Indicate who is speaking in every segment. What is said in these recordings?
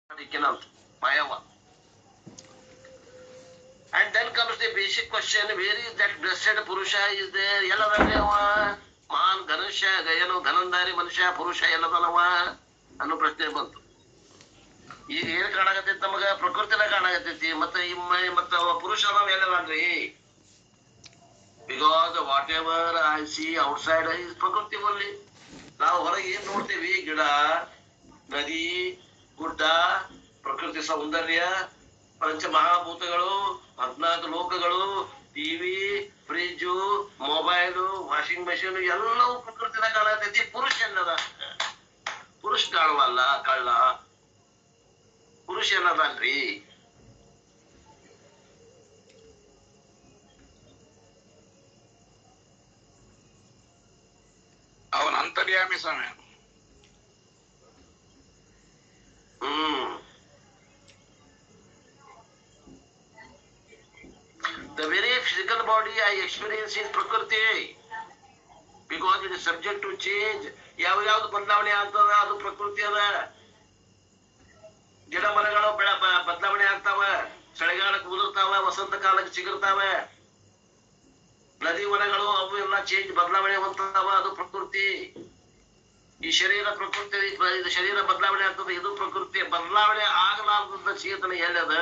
Speaker 1: Mayava. And then comes the basic question, where is that blessed Purusha is there? Yelladava, Man Ganasha, Gayano, Ganandari, Manisha, Purusha, Yelladava, ಅನ್ನೋ ಪ್ರಶ್ನೆ ಬಂತು. ಈಗ ಏನ್ ಕಾಣಾಕತ್ತೈತಿ ನಮಗ? ಪ್ರಕೃತಿನ ಕಾಣಾಕತ್ತೈತಿ. ಮತ್ತೆ ಮತ್ತ ಪುರುಷ ನಾವ್ ಎಲ್ಲದನ್ರಿ? Because whatever I see outside is ಪ್ರಕೃತಿ ಓನ್ಲಿ. ನಾವು ಹೊರಗೆ ಏನ್ ನೋಡ್ತೇವಿ? ಗಿಡ, ನದಿ, ಗುಡ್ಡ, ಪ್ರಕೃತಿ ಸೌಂದರ್ಯ, ಪಂಚ ಮಹಾಭೂತಗಳು, 14 ಲೋಕಗಳು, TV, fridge, mobile, washing machine ಎಲ್ಲವೂ ಪ್ರಕೃತಿನ ಕಾಣತೈತಿ. ಪುರುಷ ಎಲ್ಲದ? ಪುರುಷ ಕಾಣವಲ್ಲ, ಕಳ್ಳ. ಪುರುಷ ಎಲ್ಲದಲ್ರಿ?
Speaker 2: ಅವನ ಅಂತರ್ಯಾಮಿ ಸ್ವಾಮಿ.
Speaker 1: The very physical body I experience is Prakriti. Because it is subject to change. ಯಾವ್ದು ಬದಲಾವಣೆ ಆಗ್ತದ ಅದು ಪ್ರಕೃತಿ ಅದ. ಗಿಡ ಮರಗಳು ಬದಲಾವಣೆ ಆಗ್ತಾವ. ಚಳಿಗಾಲಕ್ಕೆ ಉದುರ್ತಾವ, ವಸಂತ ಕಾಲಕ್ಕೆ ಚಿಗುರ್ತಾವ. ನದಿ ವನಗಳು ಅವು ಎಲ್ಲ ಚೇಂಜ್ ಬದಲಾವಣೆ ಹೊಂತಾವ, ಅದು ಪ್ರಕೃತಿ. ಈ ಶರೀರ ಪ್ರಕೃತಿ, ಇದು ಶರೀರ ಬದಲಾವಣೆ ಆಗ್ತದೆ, ಇದು ಪ್ರಕೃತಿ. ಬದಲಾವಣೆ ಆಗಲಾರ್ದ ಚೇತನ ಎಲ್ಲದ?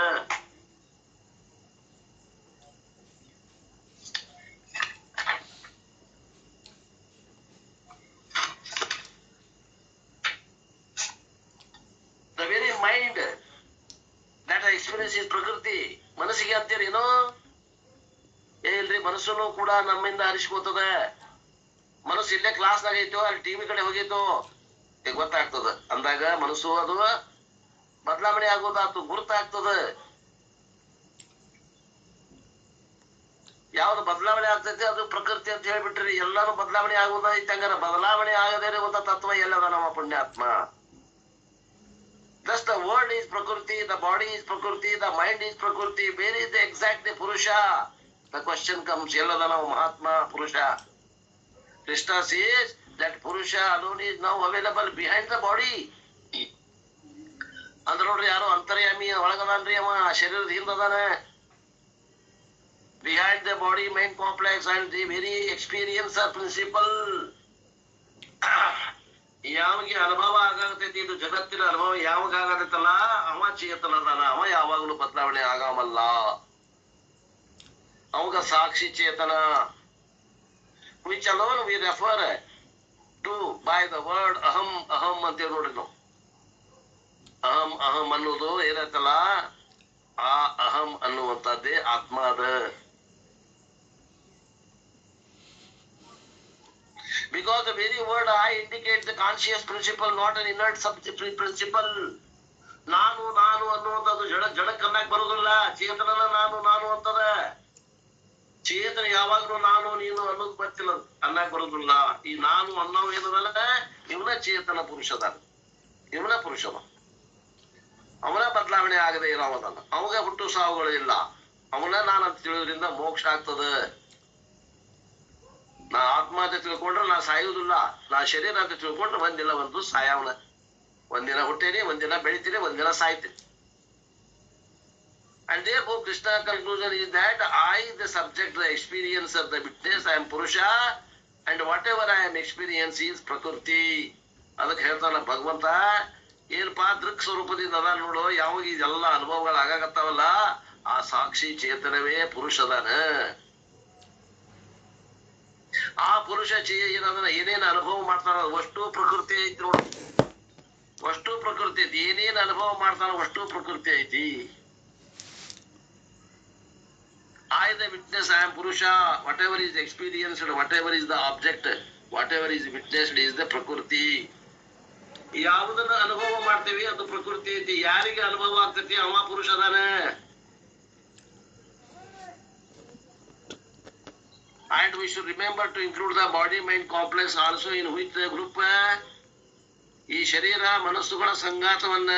Speaker 1: The very mind that I experience is ಪ್ರಕೃತಿ. ಮನಸ್ಸಿಗೆ ಅಂತೀರಿ ಏನೋ? ಇಲ್ರಿ, ಮನಸ್ಸನ್ನು ಕೂಡ ನಮ್ಮಿಂದ ಹರಿಸ್ಕೋತದ. ಮನಸ್ಸು ಇಲ್ಲೇ ಕ್ಲಾಸ್ನಾಗ ಐತೋ, ಅಲ್ಲಿ ಟಿವಿ ಕಡೆ ಹೋಗೈತೋ ಈಗ ಗೊತ್ತಾಗ್ತದ. ಅಂದಾಗ ಮನಸ್ಸು ಅದು ಬದಲಾವಣೆ ಆಗೋದಾತು, ಗುರುತಾಗ್ತದ. ಯಾವ್ದು ಬದಲಾವಣೆ ಆಗ್ತೈತಿ ಅದು ಪ್ರಕೃತಿ ಅಂತ ಹೇಳ್ಬಿಟ್ರಿ. ಎಲ್ಲಾನು ಬದಲಾವಣೆ ಆಗೋದೈತಿ. ಹಂಗಾರ ಬದಲಾವಣೆ ಆಗದೇ ಇರುವಂತ ತತ್ವ ಎಲ್ಲದ ನಮ್ಮ ಪುಣ್ಯಾತ್ಮ? Thus the world is Prakriti, the body is Prakriti, the mind is Prakriti. Where is the exact Purusha? The question comes, Yelladana Mahatma Purusha. Krishna says that Purusha alone is now available behind the body. ಅಂದ್ರೆ ನೋಡ್ರಿ, ಯಾರೋ ಅಂತರ್ಯಾಮಿ ಒಳಗದಾನ್ರಿ, ಅವ ಶರೀರದ ಹಿಂದದಾನೆ. Behind the body mind complex and the very experiencer principle. ಯಾವಾಗ ಅನುಭವ ಆಗತೈತಿ, ಇದು ಜಗತ್ತಿನ ಅನುಭವ ಯಾವಾಗ ಆಗತೈತಲ್ಲ, ಅವ ಚೇತನದಾನ. ಅವ ಯಾವಾಗಲೂ ಬದಲಾವಣೆ ಆಗಮಲ್ಲ. ಅವಾಗ ಸಾಕ್ಷಿ ಚೇತನ. Which alone we refer to by the word ಅಹಂ. ಅಹಂ ಅಂತೇಳಿ ನೋಡ್ರಿ ನಾವು. ಅಹಂ ಅಹಂ ಅನ್ನೋದು ಏನೈತಲ್ಲ, ಆ ಅಹಂ ಅನ್ನುವಂಥದ್ದೇ ಆತ್ಮ ಅದ. Because the very word I indicates the conscious principle, not an inert principle. ನಾನು ನಾನು ಅನ್ನುವಂಥದ್ದು ಜಡಕ್ಕೆ ಅನ್ನಕ್ ಬರೋದಿಲ್ಲ. ಚೇತನನ ನಾನು ನಾನು ಅಂತದ. ಚೇತನ ಯಾವಾಗ್ಲೂ ನಾನು ನೀನು ಅನ್ನೋದು ಗೊತ್ತಿಲ್ಲ, ಅನ್ನಕ್ ಬರೋದಿಲ್ಲ. ಈ ನಾನು ಅನ್ನೋ ಏನದಲ್ಲ, ಇವನ ಚೇತನ ಪುರುಷದ, ಇವನ ಪುರುಷನ. ಅವನ ಬದಲಾವಣೆ ಆಗದೆ ಇರೋದಲ್ಲ. ಅವಾಗ ಹುಟ್ಟು ಸಾವುಗಳು ಇಲ್ಲ. ಅವನ ನಾನಂತ ತಿಳಿಯೋದ್ರಿಂದ ಮೋಕ್ಷ ಆಗ್ತದ. ನಾ ಆತ್ಮ ಅಂತ ತಿಳ್ಕೊಂಡ್ರೆ ನಾ ಸಾಯುವುದಿಲ್ಲ. ನಾ ಶರೀರ ಅಂತ ತಿಳ್ಕೊಂಡ್ರೆ ಒಂದಿಲ್ಲ ಒಂದು ಸಾಯವನ. ಒಂದಿನ ಹುಟ್ಟೇನಿ, ಒಂದಿನ ಬೆಳಿತೀನಿ, ಒಂದಿನ ಸಾಯ್ತೀನಿ. And therefore Krishna's conclusion is that I, the subject, the experiencer, the witness, I am Purusha, and whatever I am experiencing is Prakriti. ಅದಕ್ಕೆ ಹೇಳ್ತಾನ ಭಗವಂತ, ಏನಪ್ಪಾ ದೃಕ್ ಸ್ವರೂಪದಿಂದ ಅದ ನೋಡು. ಯಾವಾಗ ಇದೆಲ್ಲ ಅನುಭವಗಳು ಆಗಾಕತ್ತಾವಲ್ಲ, ಆ ಸಾಕ್ಷಿ ಚೇತನವೇ ಪುರುಷದಾನ. ಆ ಪುರುಷ ಏನಂದ್ರೆ ಏನೇನು ಅನುಭವ ಮಾಡ್ತಾನ ಅಷ್ಟು ಪ್ರಕೃತಿ ಐತಿ ನೋಡು. ಅಷ್ಟು ಪ್ರಕೃತಿ ಐತಿ. ಏನೇನು ಅನುಭವ ಮಾಡ್ತಾನ ಅಷ್ಟು ಪ್ರಕೃತಿ ಐತಿ. I the witness, I am Purusha. Whatever is experienced, whatever is the object, whatever is witnessed is the Prakriti. ಯಾವುದನ್ನ ಅನುಭವ ಮಾಡ್ತೇವಿ ಅದು ಪ್ರಕೃತಿ ಐತಿ. ಯಾರಿಗೆ ಅನುಭವ ಆಗ್ತೈತಿ ಅವ ಪುರುಷ ಅದಾನೆ. And we should remember to include the body mind complex also, in which the group ಈ ಶರೀರ ಮನಸ್ಸುಗಳ ಸಂಘಾತವನ್ನ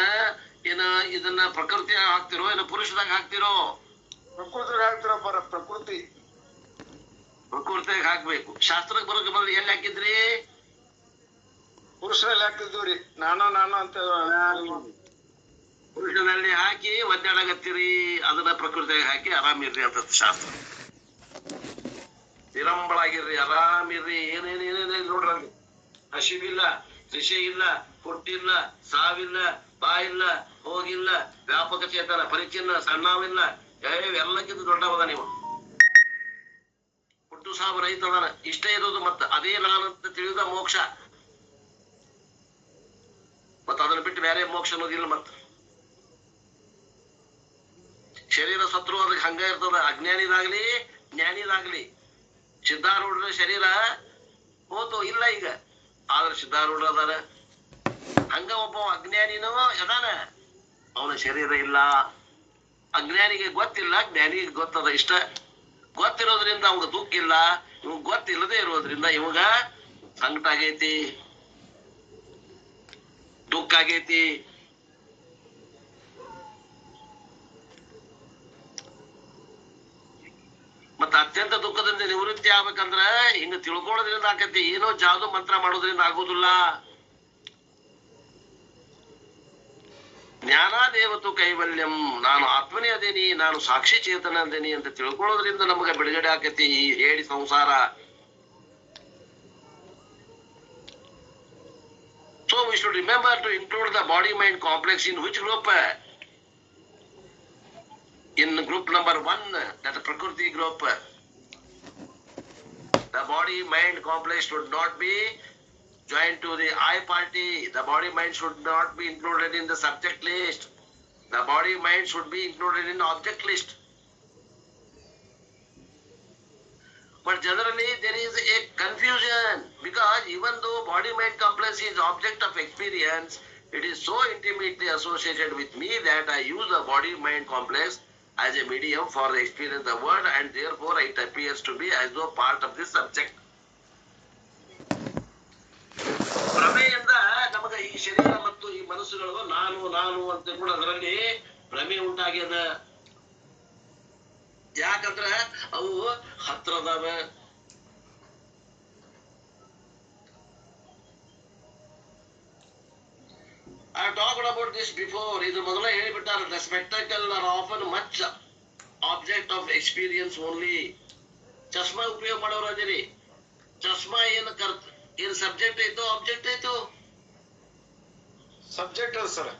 Speaker 1: ಏನ ಇದನ್ನ ಪ್ರಕೃತಿ ಹಾಕ್ತಿರೋ ಏನ ಪುರುಷದಾಗ ಹಾಕ್ತಿರೋ?
Speaker 2: ಪ್ರಕೃತಿ ಹಾಕ್ತಿರೋ.
Speaker 1: ಪ್ರಕೃತಿಯಾಗ ಹಾಕ್ಬೇಕು. ಶಾಸ್ತ್ರಕ್ಕೆ ಬರೋಕೆ ಬದಲು ಎಲ್ಲಿ ಹಾಕಿದ್ರಿ?
Speaker 2: ಪುರುಷರಲ್ಲಿ ಹಾಕ್ತಿದ್ವಿ ರೀ. ನಾನು ನಾನು ಅಂತ
Speaker 1: ಹಾಕಿ ಒದ್ದಾಡಗತ್ತೀರಿ, ಅದನ್ನ ಪ್ರಕೃತಿಯಾಗಿ ಹಾಕಿ ಆರಾಮಿರ್ರಿ ಅಂತ ಶಾಸ್ತ್ರ. ನಿರಂಬಳಾಗಿರ್ರಿ, ಆರಾಮಿರ್ರಿ, ಏನೇನೇನೇನೇ ನೋಡ್ರಿ, ಹಸಿವಿಲ್ಲ, ತ್ರಿಷೆ ಇಲ್ಲ, ಹುಟ್ಟಿಲ್ಲ, ಸಾವಿಲ್ಲ, ಬಾಯಿಲ್ಲ, ಹೋಗಿಲ್ಲ, ವ್ಯಾಪಕ ಚೇತನ, ಪರಿಚಿನ್ನ, ಸಣ್ಣವಿಲ್ಲ, ಎಲ್ಲಕ್ಕಿಂತ ದೊಡ್ಡವದ ನೀವು. ಹುಟ್ಟು ಸಾವು ರೈತದನ, ಇಷ್ಟೇ ಇರೋದು. ಮತ್ತ ಅದೇ ನಾನಂತ ತಿಳಿದ ಮೋಕ್ಷ. ಮತ್ತ ಅದನ್ನ ಬಿಟ್ಟು ಬೇರೆ ಮೋಕ್ಷ ಅನ್ನೋದಿಲ್ಲ. ಮತ್ತ ಶರೀರ ಸತ್ರು ಅದಕ್ಕೆ ಹಂಗ ಇರ್ತದ. ಅಜ್ಞಾನಿದಾಗ್ಲಿ ಜ್ಞಾನಿದಾಗ್ಲಿ. ಸಿದ್ಧಾರೂಢರ ಶರೀರ ಹೋತು ಇಲ್ಲ ಈಗ, ಆದ್ರೆ ಸಿದ್ಧಾರೂಢ ಅದಾರ. ಹಂಗ ಒಬ್ಬ ಅಜ್ಞಾನಿನೂ ಅದಾನ, ಅವನ ಶರೀರ ಇಲ್ಲ. ಅಜ್ಞಾನಿಗೆ ಗೊತ್ತಿಲ್ಲ, ಜ್ಞಾನಿಗೆ ಗೊತ್ತದ. ಇಷ್ಟ ಗೊತ್ತಿರೋದ್ರಿಂದ ಅವಾಗ ದುಃಖ ಇಲ್ಲ. ಇವಾಗ ಗೊತ್ತಿಲ್ಲದೆ ಇರೋದ್ರಿಂದ ಇವಾಗ ಸಂಕಟ ಆಗೈತಿ, ದುಃಖ ಆಗೈತಿ. ಮತ್ತ ಅತ್ಯಂತ ದುಃಖದಿಂದ ನಿವೃತ್ತಿ ಆಗ್ಬೇಕಂದ್ರ ಹಿಂಗ ತಿಳ್ಕೊಳ್ಳೋದ್ರಿಂದ ಆಕತಿ. ಏನೋ ಜಾದು ಮಂತ್ರ ಮಾಡೋದ್ರಿಂದ ಆಗುದಿಲ್ಲ. ಜ್ಞಾನಾದೇವತು ಕೈವಲ್ಯಂ, ನಾನು ಆತ್ಮನೇ ಅದೇನಿ, ನಾನು ಸಾಕ್ಷಿ ಚೇತನ ಅದೇನಿ ಅಂತ ತಿಳ್ಕೊಳ್ಳೋದ್ರಿಂದ ನಮಗ ಬಿಡುಗಡೆ ಆಕತಿ ಈ ಹೇಳಿ ಸಂಸಾರ. So we should remember to include the body mind complex in which group? In group number 1, that is Prakriti group. The body mind complex should not be joined to the I party. The body mind should not be included in the subject list. The body mind should be included in object list. But generally there is a confusion, because even though body mind complex is object of experience, it is so intimately associated with me that I use the body mind complex as a medium for the experience of the world, and therefore it appears to be as though part of this subject. ಭ್ರಮೆಯಿಂದ ನಮಗ ಈ ಶರೀರ ಮತ್ತು ಈ ಮನಸ್ಸುಗಳು ನಾನು ನಾನು ಅಂತ ಕೂಡ ಅದರಲ್ಲಿ ಭ್ರಮೆ ಉಂಟಾಗ್ಯದ. ಯಾಕಂದ್ರ ಅವು ಹತ್ರದವ. I talked about this before. ಇದು ಮೊದಲ ಹೇಳಿಬಿಟ್ಟಾರ. The spectacle are often much object of experience only. ಚಸ್ಮಾ ಉಪಯೋಗ ಮಾಡೋರು ಅದಿರಿ. ಚಸ್ಮಾ ಏನ್ ಸಬ್ಜೆಕ್ಟ್ ಐತೋ ಆಬ್ಜೆಕ್ಟ್ ಐತೋ?
Speaker 2: ಸಬ್ಜೆಕ್ಟ್ ಅದ ಸರ್.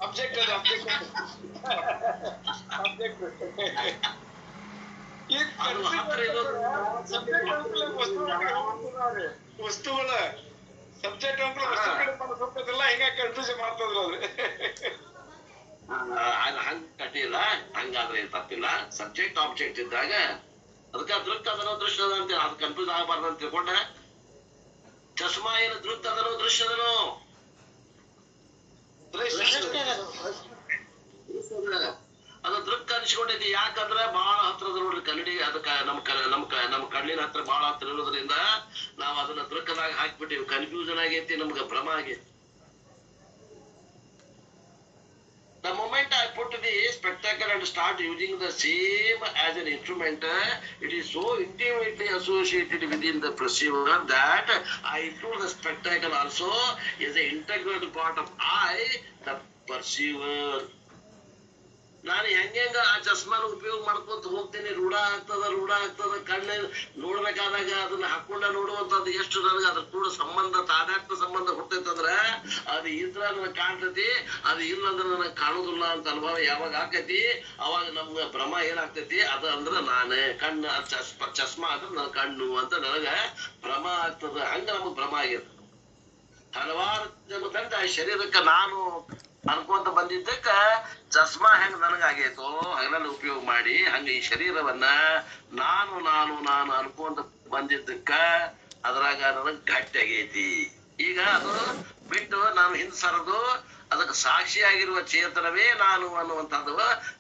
Speaker 2: ಆಬ್ಜೆಕ್ಟ್ ಅದ. ವಸ್ತುಗಳ ಸಬ್ಜೆಕ್ಟ್ ಅಂತ ವಸ್ತುಗಳ ಹಿಂಗ ಕನ್ಫ್ಯೂಷನ್ ಮಾಡ್ತದ್ರಿ.
Speaker 1: ಹಂಗ ಕಟ್ಟಿಲ್ಲ, ಹಂಗಾದ್ರೆ ತಪ್ಪಿಲ್ಲ. ಸಬ್ಜೆಕ್ಟ್ ಆಬ್ಜೆಕ್ಟ್ ಇದ್ದಾಗ ಅದಕ್ಕೆ ದೃಕ್ ಅದನೋ ದೃಶ್ಯ ಅದ ಅಂತ ಅದು ಕನ್ಫ್ಯೂಸ್ ಆಗಬಾರ್ದು ಅಂತ ತಿಳ್ಕೊಂಡ. ಚಸ್ಮಾ ಏನು ದೃಕ್ ಅದನೋ ದೃಶ್ಯ ಅದನೋ? ಅದು ದೃಕ್ ಅನ್ಸ್ಕೊಂಡೈತಿ. ಯಾಕಂದ್ರೆ ಬಹಳ ಹತ್ರದ ನೋಡ್ರಿ ಕನ್ನಡಿ. ಅದಕ್ಕ ನಮ್ ಕಣ್ಣಿನ ಹತ್ರ ಬಹಳ ಹತ್ರ ಇರೋದ್ರಿಂದ ನಾವ್ ಅದನ್ನ ದೃಕ್ಕದಾಗ ಹಾಕ್ಬಿಟ್ಟಿವಿ. ಕನ್ಫ್ಯೂಷನ್ ಆಗೈತಿ, ನಮ್ಗ ಭ್ರಮ ಆಗೈತಿ. The moment I put the spectacle and start using the same as an instrument, it is so intimately associated within the perceiver that I include the spectacle also as an integral part of I, the perceiver. ನಾನು ಹೆಂಗ ಆ ಚಸ್ಮಾನ ಉಪಯೋಗ ಮಾಡ್ಕೊಂತ ಹೋಗ್ತೇನೆ. ರೂಢ ಆಗ್ತದ. ಕಣ್ಣು ನೋಡ್ಬೇಕಾದಾಗ ಅದನ್ನ ಹಾಕೊಂಡ ನೋಡುವಂತದ್ದು ಎಷ್ಟು ನನಗೆ ಅದ್ರ ಕೂಡ ಸಂಬಂಧ, ತಾದಾತ್ಮ ಸಂಬಂಧ ಹುಟ್ಟೈತಂದ್ರ ಅದು ಇದ್ರ ನನಗೆ ಕಾಣ್ತೈತಿ, ಅದು ಇಲ್ಲ ಅಂದ್ರೆ ನನಗೆ ಕಾಣುದಿಲ್ಲ ಅಂತ ಅನುಭವ ಯಾವಾಗ ಆಕೈತಿ, ಅವಾಗ ನಮ್ಗ ಭ್ರಮ ಏನಾಗ್ತೈತಿ. ಅದು ಅಂದ್ರ ನಾನು ಕಣ್ಣು, ಚಸ್ಮಾ ಅಂದ್ರೆ ನನ್ನ ಕಣ್ಣು ಅಂತ ನನಗ ಭ್ರಮ ಆಗ್ತದ. ಹಂಗ ನಮಗ್ ಭ್ರಮ ಆಗ್ಯದ. ಹಲವಾರು ಜನ್ಮದಂತ ಆ ಶರೀರಕ್ಕ ನಾನು ಅನ್ಕೊಂತ ಬಂದಿದ್ದಕ್ಕ ಚಸ್ಮಾ ಹೆಂಗ್ ನನಗಾಗೈತೋ ಹಗಲಲ್ಲಿ ಉಪಯೋಗ ಮಾಡಿ ಹಂಗ ಈ ಶರೀರವನ್ನ ನಾನು ನಾನು ನಾನು ಅನ್ಕೊಂತ ಬಂದಿದ್ದಕ್ಕ ಅದ್ರಾಗ ನನಗ್ ಗಟ್ಟಿ ಆಗೈತಿ. ಈಗ ಅದು ಬಿಟ್ಟು ನಾನು ಹಿಂದ್ ಸರದು ಅದಕ್ಕೆ ಸಾಕ್ಷಿಯಾಗಿರುವ ಚೇತನವೇ ನಾನು ಅನ್ನುವಂಥದ್ದು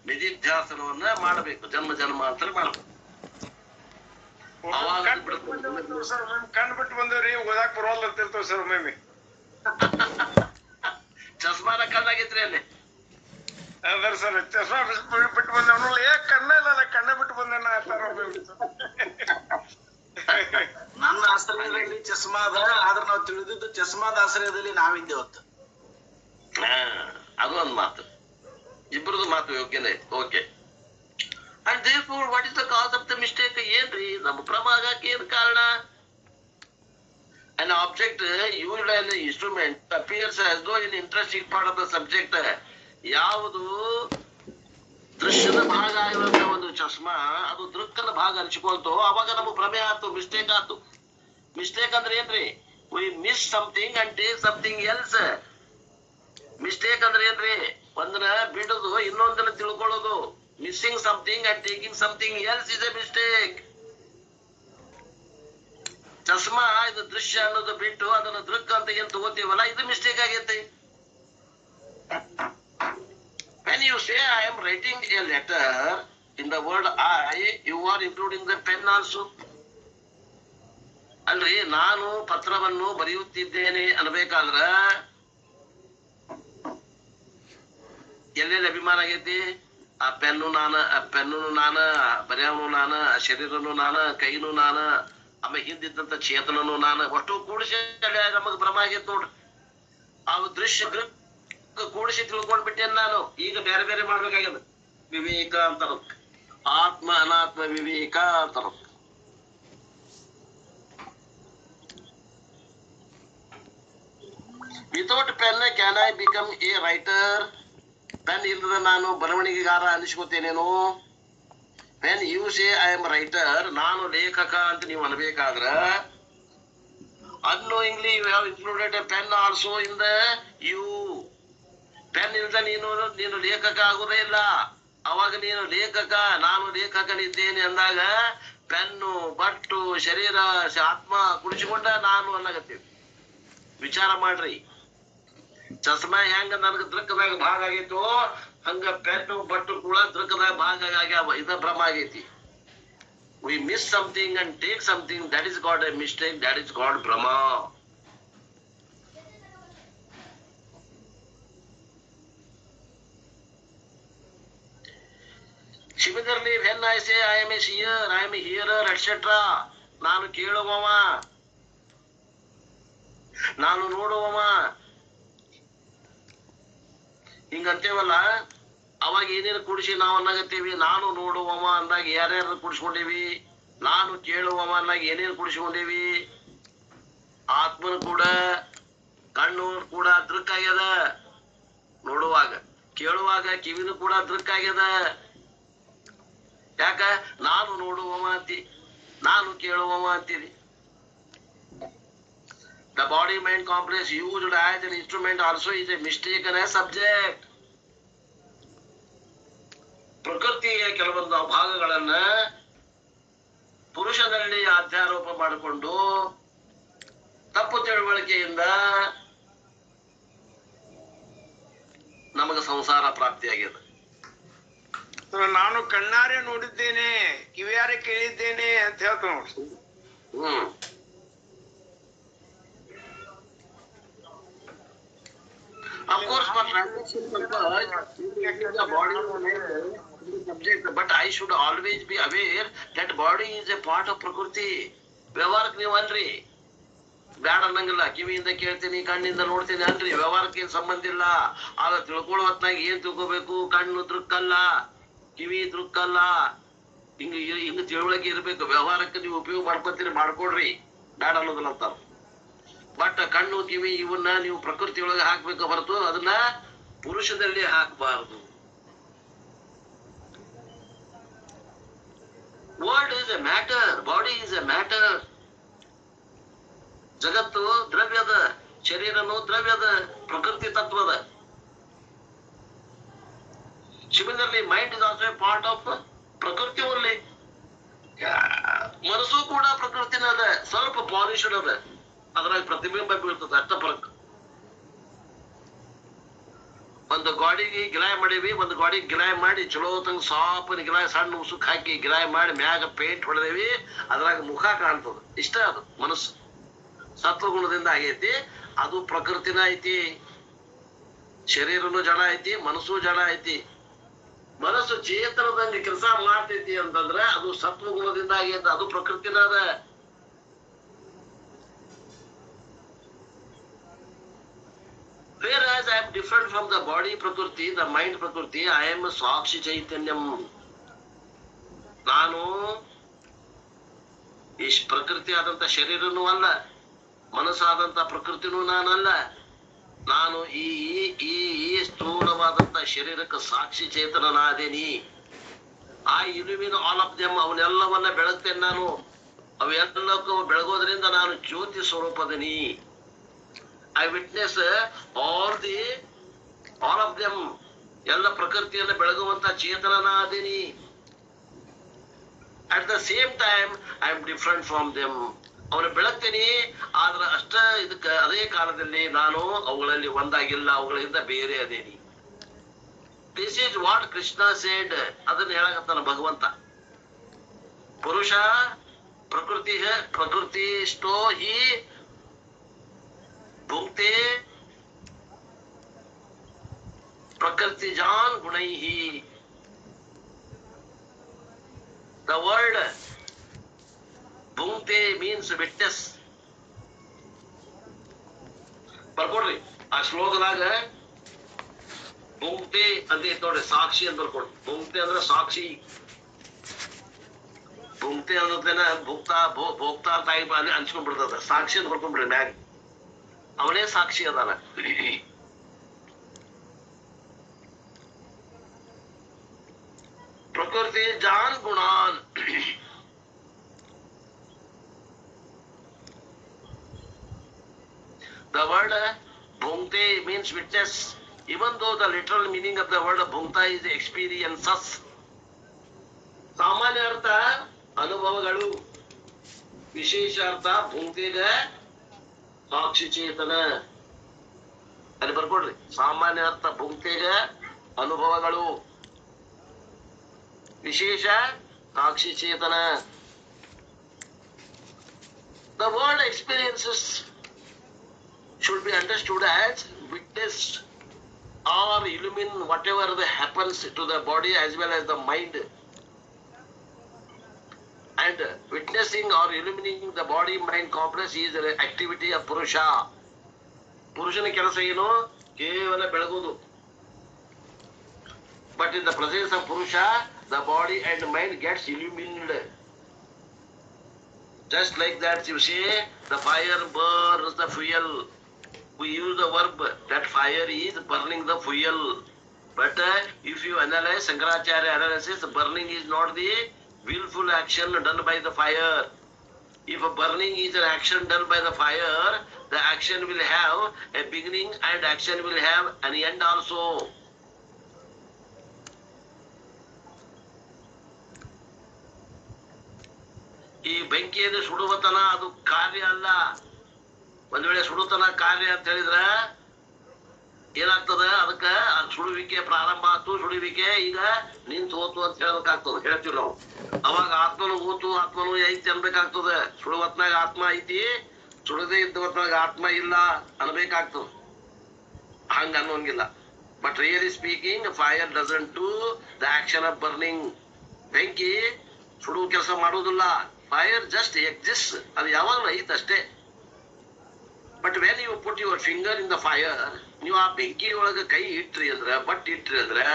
Speaker 1: ನಿಧಿಧ್ಯಾಸನವನ್ನ ಮಾಡಬೇಕು. ಜನ್ಮ ಜನ್ಮಾಂತರ ಮಾಡಬೇಕು.
Speaker 2: ಕಣ್ ಬಿಟ್ಟು ಬಂದವ್ರಿ, ಓದಾಕ್ ಬರೋಲ್ಲ ಅಂತಿರ್ತೇವ್ ಸರ್. ಒಮ್ಮೆ
Speaker 1: ಚಸ್ಮಾನ ಕಣ್ಣಾಗಿತ್ರಿ ಅಲ್ಲಿ
Speaker 2: ಅದ್ರ ಸರ್. ಚಸ್ಮಾ ಬಿಟ್ಟು ಬಂದವನು ಕಣ್ಣ ಇಲ್ಲ, ಕಣ್ಣ ಬಿಟ್ಟು ಬಂದ
Speaker 3: ನನ್ನ ಆಶ್ರಯದಲ್ಲಿ ಚಸ್ಮಾ ಅದ, ಆದ್ರೆ ನಾವು ತಿಳಿದಿದ್ದು ಚಸ್ಮಾದ ಆಶ್ರಯದಲ್ಲಿ ನಾವಿದ್ದೇವತ್ತು.
Speaker 1: ಅದು ಒಂದ್ ಮಾತು, ಇಬ್ಬರದು ಮಾತು ಯೋಗ್ಯನೇ. Okay. And therefore what is the cause of the mistake? ಏನ್ರಿ ನಮ್ಮ ಭ್ರಮ ಆಗಕ್ಕೆ ಏನ್ ಕಾರಣ? An object used as an instrument appears as though an interesting part of the subject. ಯಾವುದು ದೃಶ್ಯದ ಭಾಗ ಆಗಿರುವಂತ ಒಂದು ಚಶ್ಮಾ ಅದು ದೃಕ್ಕನ ಭಾಗ ಅನಿಸಿಕೊಳ್ತು, ಅವಾಗ ನಮ್ಗೆ ಭ್ರಮೆ ಆಯ್ತು, ಮಿಸ್ಟೇಕ್ ಆಯ್ತು. ಮಿಸ್ಟೇಕ್ ಅಂದ್ರೆ ಏನ್ರಿ? We miss something and take something else. Mistake ಅಂದ್ರೆ ಏನ್ರಿ? ಒಂದನ್ನ ಬಿಡುದು ಇನ್ನೊಂದನ್ನ ತಿಳ್ಕೊಳ್ಳೋದು. Missing something and taking something else is a mistake. ಚಸ್ಮಾ ಇದು ದೃಶ್ಯ ಅನ್ನೋದು ಬಿಟ್ಟು ಅದನ್ನ ದೃಕ್ ಅಂತ ಏನ್ ತಗೋತೀವಲ್ಲ, ಇದು ಮಿಸ್ಟೇಕ್ ಆಗೈತಿ. When you say I am writing a letter, in the word I, you are including the pen also. ಅಲ್ರಿ, ನಾನು ಪತ್ರವನ್ನು ಬರೆಯುತ್ತಿದ್ದೇನೆ ಅನ್ಬೇಕಾದ್ರ ಎಲ್ಲೆಲ್ಲಿ ಅಭಿಮಾನ ಆಗೈತಿ? ಆ ಪೆನ್ನು ನಾನ, ಬರೆಯವನು ನಾನ, ಶರೀರನು ನಾನ, ಕೈನು ನಾನ, ಆಮೇಲೆ ಹಿಂದಿದ್ದಂತ ಚೇತನನು ನಾನು, ಒಟ್ಟು ಕೂಡಿಸಿ ನಮಗ್ ಭ್ರಮ ಆಗೈತಿ ನೋಡ್ರಿ. ಆ ದೃಶ್ಯ ಕೂಡಿಸಿ ತಿಳ್ಕೊಂಡ್ಬಿಟ್ಟೇನ್ ನಾನು. ಈಗ ಬೇರೆ ಬೇರೆ ಮಾಡ್ಬೇಕಾಗ್ಯದ. ವಿವೇಕ ಅಂತಾರ, ಆತ್ಮ ಅನಾತ್ಮ ವಿವೇಕ ಅಂತಾರ. Without pen can I become a writer? Pen ಇಲ್ಲದ ನಾನು ಬರವಣಿಗೆಗಾರ ಅನಿಸ್ಕೋತೇನೇನು? When you say I am writer, ನಾನು ಲೇಖಕ ಅಂತ ನೀವು ಅನ್ಬೇಕಾದ್ರ unknowingly you have included a pen also in the you. Pen ಇಲ್ದ ನೀನು ಲೇಖಕ ಆಗುದೇ ಇಲ್ಲ. ಅವಾಗ ನೀನು ಲೇಖಕ, ನಾನು ಲೇಖಕನಿದ್ದೇನೆ ಅಂದಾಗ ಪೆನ್ನು, ಬಟ್ಟು, ಶರೀರ, ಆತ್ಮ ಕುಡಿಸಿಕೊಂಡ ನಾನು ಅನ್ನಗತ್ತೀವಿ. ವಿಚಾರ ಮಾಡ್ರಿ. ಚಸ್ಮಾ ಹೆಂಗ ನನಗ ದೃಕ್ಕದಾಗ ಭಾಗ ಆಗೈತೋ ಹಂಗ ಪೆನ್ನು ಬಟ್ಟು ಕೂಡ ದೃಕ್ಕದಾಗ ಭಾಗ ಆಗ್ಯಾವ. ಇದ ಭ್ರಮ ಆಗೈತಿ. We miss something and take something, that is called a mistake, that is called Brahma. Similarly, when I say I am a seer, I am a hearer, etc. ನಾನು ಕೇಳುವವ, ನಾನು ನೋಡುವವ ಹಿಂಗಂತೇವಲ್ಲ, ಅವಾಗ ಏನೇನು ಕೂಡಿಸಿ ನಾವು ಅನ್ನಾಗತ್ತೀವಿ? ನಾನು ನೋಡುವವ ಅಂದಾಗ ಯಾರ್ಯಾರು ಕೂಡಿಸ್ಕೊಂಡೇವಿ? ನಾನು ಕೇಳುವವ ಅಂದಾಗ ಏನೇನು ಕೂಡಿಸ್ಕೊಂಡೇವಿ? ಆತ್ಮನು ಕೂಡ, ಕಣ್ಣು ಕೂಡ ದೃಕ್ ಆಗ್ಯದ ನೋಡುವಾಗ, ಕೇಳುವಾಗ ಕಿವಿನೂ ಕೂಡ ದೃಕ್ ಆಗ್ಯದ. ಯಾಕ? ನಾನು ನೋಡುವವ ಅಂತಿ, ನಾನು ಕೇಳುವವ ಅಂತೀರಿ. The body mind complex used as an instrument also is a mistaken as subject. ಪ್ರಕೃತಿಯ ಕೆಲವೊಂದು ಭಾಗಗಳನ್ನ ಪುರುಷನಲ್ಲಿ ಅಧ್ಯಾರೋಪ ಮಾಡಿಕೊಂಡು ತಪ್ಪು ತಿಳುವಳಿಕೆಯಿಂದ ನಮಗ ಸಂಸಾರ ಪ್ರಾಪ್ತಿಯಾಗಿದೆ.
Speaker 2: ನಾನು ಕಣ್ಣಾರೆ ನೋಡಿದ್ದೇನೆ, ಕಿವಿಯಾರೆ ಕೇಳಿದ್ದೇನೆ ಅಂತ ಹೇಳ್ತಾವ ನೋಡ್ರಿ.
Speaker 1: Of course, for transaction purpose, the body subject, but I should always be aware that body is a part of Prakriti. ವ್ಯವಹಾರಕ್ಕೆ ನೀವು ಅನ್ರಿ, ಬ್ಯಾಡ ಅನ್ನಂಗಿಲ್ಲ. ಕಿವಿಯಿಂದ ಕೇಳ್ತೀನಿ, ಕಣ್ಣಿಂದ ನೋಡ್ತೀನಿ ಅನ್ರಿ, ವ್ಯವಹಾರಕ್ಕೆ ಸಂಬಂಧ ಇಲ್ಲ. ಆಗ ತಿಳ್ಕೊಳ್ಳೋ ಹೊತ್ನಾಗ ಏನ್ ತಿಳ್ಕೋಬೇಕು? ಕಣ್ಣು ದೃಕ್ಕಲ್ಲ, ಕಿವಿ ದೃಕ್ಕಲ್ಲ, ಹಿಂಗ ತಿಳುವಳಿಕೆ ಇರ್ಬೇಕು. ವ್ಯವಹಾರಕ್ಕೆ ನೀವು ಉಪಯೋಗ ಮಾಡ್ಕೊತೀರಿ, ಮಾಡ್ಕೊಡ್ರಿ, ಬ್ಯಾಡ ಅನ್ನೋದಿಲ್ಲ ಅಂತ. ಬಟ್ ಕಣ್ಣು ಕಿವಿ ಇವನ್ನ ನೀವು ಪ್ರಕೃತಿ ಒಳಗೆ ಹಾಕ್ಬೇಕು ಹೊರತು ಅದನ್ನ ಪುರುಷದಲ್ಲಿ ಹಾಕಬಾರದು. World is A matter, body is A matter. ಜಗತ್ತು ದ್ರವ್ಯದ, ಶರೀರನು ದ್ರವ್ಯದ, ಪ್ರಕೃತಿ ತತ್ವದ. Similarly mind is also A part of ಪ್ರಕೃತಿ ಓನ್ಲಿ. ಮನಸ್ಸು ಕೂಡ ಪ್ರಕೃತಿನ ಅದ, ಸ್ವಲ್ಪ ಪಾಲಿಶ್ಡ್ ಅದ, ಅದ್ರಾಗ ಪ್ರತಿಬಿಂಬ ಬೀಳ್ತದ, ಅಷ್ಟ ಫರಕ್. ಒಂದು ಗಾಡಿಗೆ ಗಿಲಾಯ್ ಮಾಡೀವಿ, ಒಂದು ಗಾಡಿಗೆ ಗಿಲಾಯ್ ಮಾಡಿ ಚಲೋ ತಂಗ ಸಾಪನ ಗಿಲಾಯ್ ಸಣ್ಣ ಉಸುಕ್ ಹಾಕಿ ಗಿಲಾಯ್ ಮಾಡಿ ಮ್ಯಾಗ ಪೇಂಟ್ ಹೊಡೆದೇವಿ, ಅದ್ರಾಗ ಮುಖ ಕಾಣ್ತದ. ಇಷ್ಟ ಅದು ಮನಸ್ಸು ಸತ್ವಗುಣದಿಂದ ಆಗೈತಿ. ಅದು ಪ್ರಕೃತಿನ ಐತಿ. ಶರೀರನು ಜಡ ಐತಿ, ಮನಸ್ಸು ಜಡ ಐತಿ. ಮನಸ್ಸು ಚೇತನದಂಗ ಕೆಲಸ ಮಾಡ್ತೈತಿ ಅಂತಂದ್ರೆ ಅದು ಸತ್ವಗುಣದಿಂದ ಆಗೈತಿ, ಅದು ಪ್ರಕೃತಿನ ಅದ. Whereas I am different from the body prakriti, the mind prakriti, I am ಸಾಕ್ಷಿ ಚೈತನ್ಯಂ. ನಾನು ಈ ಪ್ರಕೃತಿ ಆದಂತ ಶರೀರನೂ ಅಲ್ಲ, ಮನಸ್ಸಾದಂತ ಪ್ರಕೃತಿನೂ ನಾನಲ್ಲ. ನಾನು ಈ ಈ ಈ ಸ್ಥೂಲವಾದಂತ ಶರೀರಕ್ಕೆ ಸಾಕ್ಷಿ ಚೇತನನಾದೇನಿ. ಆ ಇಲ್ಯುಮಿನ್ ಆಲ್ ಆಫ್ ದೆಮ್, ಅವನ್ನೆಲ್ಲವನ್ನ ಬೆಳಗ್ತೇನೆ ನಾನು. ಅವೆಲ್ಲಕ್ಕೂ ಬೆಳಗೋದ್ರಿಂದ ನಾನು ಜ್ಯೋತಿ ಸ್ವರೂಪದನಿ. I witness all of them, ಎಲ್ಲ ಪ್ರಕೃತಿಯನ್ನು ಬೆಳಗುವಂತ ಚೇತನನಾದೇನಿ. At the same time I am different from them. ಅವನು ಬೆಳಗ್ತೀನಿ, ಆದ್ರೆ ಅಷ್ಟ ಇದಕ್ಕೆ ಅದೇ ಕಾಲದಲ್ಲಿ ನಾನು ಅವುಗಳಲ್ಲಿ ಒಂದಾಗಿಲ್ಲ, ಅವುಗಳಿಂದ ಬೇರೆ ಅದೇನಿ. This is what Krishna said. ಅದನ್ನ ಹೇಳಕತ್ತಾನ ಭಗವಂತ. ಪುರುಷ ಪ್ರಕೃತಿಷ್ಟೋ ಹಿ ಭುಂಕ್ತೆ ಪ್ರಕೃತಿಜಾನ್ ಗುಣೈಹಿ. The word ಭುಂಕ್ತೆ means witness. ಬರ್ಕೊಡ್ರಿ ಆ ಶ್ಲೋಕದಾಗ ಭುಂಕ್ತೆ ಅಂತ ಐತ್ ನೋಡ್ರಿ, ಸಾಕ್ಷಿ ಅಂತ ಬರ್ಕೊಡ್ರಿ. ಭುಂಕ್ತೆ ಅಂದ್ರೆ ಸಾಕ್ಷಿ. ಭುಂಕ್ತೆ ಅನ್ನೋದೇನ ಭೋಕ್ತಾ ತಾಯಿ ಅನ್ಸ್ಕೊಂಡ್ಬಿಡ್ತದ. ಸಾಕ್ಷಿ ಅಂತ ಬರ್ಕೊಂಡ್ಬಿಡ್ರಿ ಮ್ಯಾಗ, ಅವನೇ ಸಾಕ್ಷಿ ಅದಾನ. ಪ್ರಕೃತಿ John ಗುಣಾನ್. The word bhungte means witness. Even though the literal meaning of the word bhungta is experiences. ಸಾಮಾನ್ಯ ಅರ್ಥ ಅನುಭವಗಳು, ವಿಶೇಷ ಅರ್ಥ ಭುಂಕ್ತೆಗ ಸಾಕ್ಷಿ ಚೇತನ. ಅಲ್ಲಿ ಬರ್ಕೊಡ್ರಿ. ಸಾಮಾನ್ಯ ಅರ್ಥ ಭುಂಕ್ತೆಗ ಅನುಭವಗಳು, ವಿಶೇಷ ಸಾಕ್ಷಿ ಚೇತನ. The word experiences should be understood as witnessed or illumine whatever that happens to the body as well as the mind. And witnessing or illumining the body mind complex is the activity of Purusha. ಪುರುಷನ ಕೆಲಸ ಏನು? ಕೇವಲ ಬೆಳಗುವುದು. But in the presence of Purusha, the body and mind gets illumined. Just like that, you say, the fire burns the fuel. We use the verb that fire is burning the fuel. But if you analyze Shankaracharya analysis, burning is not the willful action done by the fire. If burning is an action done by the fire, the action will have a beginning and action will have an end also. ಈ ಬೆಂಕಿಯನ್ನು ಸುಡುವತನ ಅದು ಕಾರ್ಯ ಅಲ್ಲ. ಒಂದ್ ವೇಳೆ ಸುಡುತನ ಕಾರ್ಯ ಅಂತ ಹೇಳಿದ್ರ ಏನಾಗ್ತದ? ಅದಕ್ಕ ಸುಡುವಿಕೆ ಪ್ರಾರಂಭ ಆಯ್ತು, ಸುಡುವಿಕೆ ಈಗ ನಿಂತು ಹೋತು ಅಂತ ಹೇಳ್ಬೇಕಾಗ್ತದ, ಹೇಳ್ತೀವಿ ನಾವು. ಅವಾಗ ಆತ್ಮನು ಹೋತು, ಆತ್ಮನು ಐತಿ ಅನ್ಬೇಕಾಗ್ತದ. ಸುಡುವತ್ನಾಗ ಆತ್ಮ ಐತಿ, ಸುಡದೇ ಇದ್ದ ಹೊತ್ನಾಗ ಆತ್ಮ ಇಲ್ಲ ಅನ್ಬೇಕಾಗ್ತದ. ಹಂಗ ಅನ್ನೋಂಗಿಲ್ಲ. But really speaking, fire doesn't do the action of burning. ಬೆಂಕಿ ಸುಡುವ ಕೆಲಸ ಮಾಡುವುದಿಲ್ಲ. ಫೈರ್ ಜಸ್ಟ್ ಎಕ್ಸಿಸ್ಟ್, ಅದು ಯಾವಾಗಲೂ ಐತ್ ಅಷ್ಟೇ. But when you put your finger in the fire, ನೀವು ಆ ಬೆಂಕಿ ಒಳಗೆ ಕೈ ಇಟ್ರಿ ಅಂದ್ರೆ, ಬಟ್ ಇಟ್ರಿ ಅಂದ್ರೆ,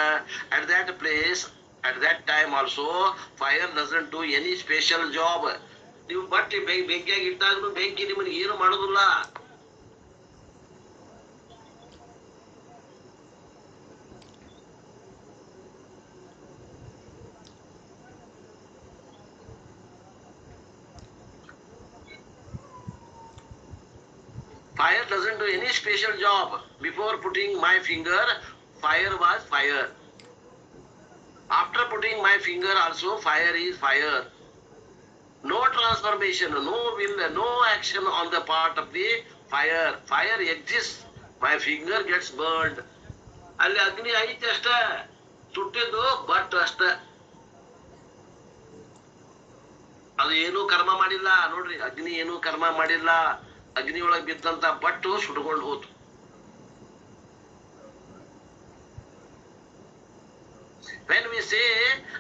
Speaker 1: at that place, at that time also fire doesn't do any special job. ನೀವು ಬಟ್ ಬೆಂಕಿಯಾಗಿ ಇಟ್ಟಾಗ್ಲೂ ಬೆಂಕಿ ನಿಮಗೆ ಏನು ಮಾಡೋದಿಲ್ಲ. Fire doesn't do any special job. Before putting my finger, fire was fire. After putting my finger also, fire is fire. No transformation, no will, no action on the part of the fire. Fire exists. My finger gets burned. ಅಲ್ಲಿ ಅಗ್ನಿ ಐತಿ ಅಷ್ಟ, ಸುಟ್ಟಿದ್ದು but ಅಷ್ಟ. ಅದು ಏನೂ ಕರ್ಮ ಮಾಡಿಲ್ಲ ನೋಡ್ರಿ. ಅಗ್ನಿ ಏನೂ ಕರ್ಮ ಮಾಡಿಲ್ಲ. ಅಗ್ನಿ ಒಳಗೆ ಬಿದ್ದಂತ ಬಟ್ಟು ಸುಟ್ಕೊಂಡು ಹೋತು. When we say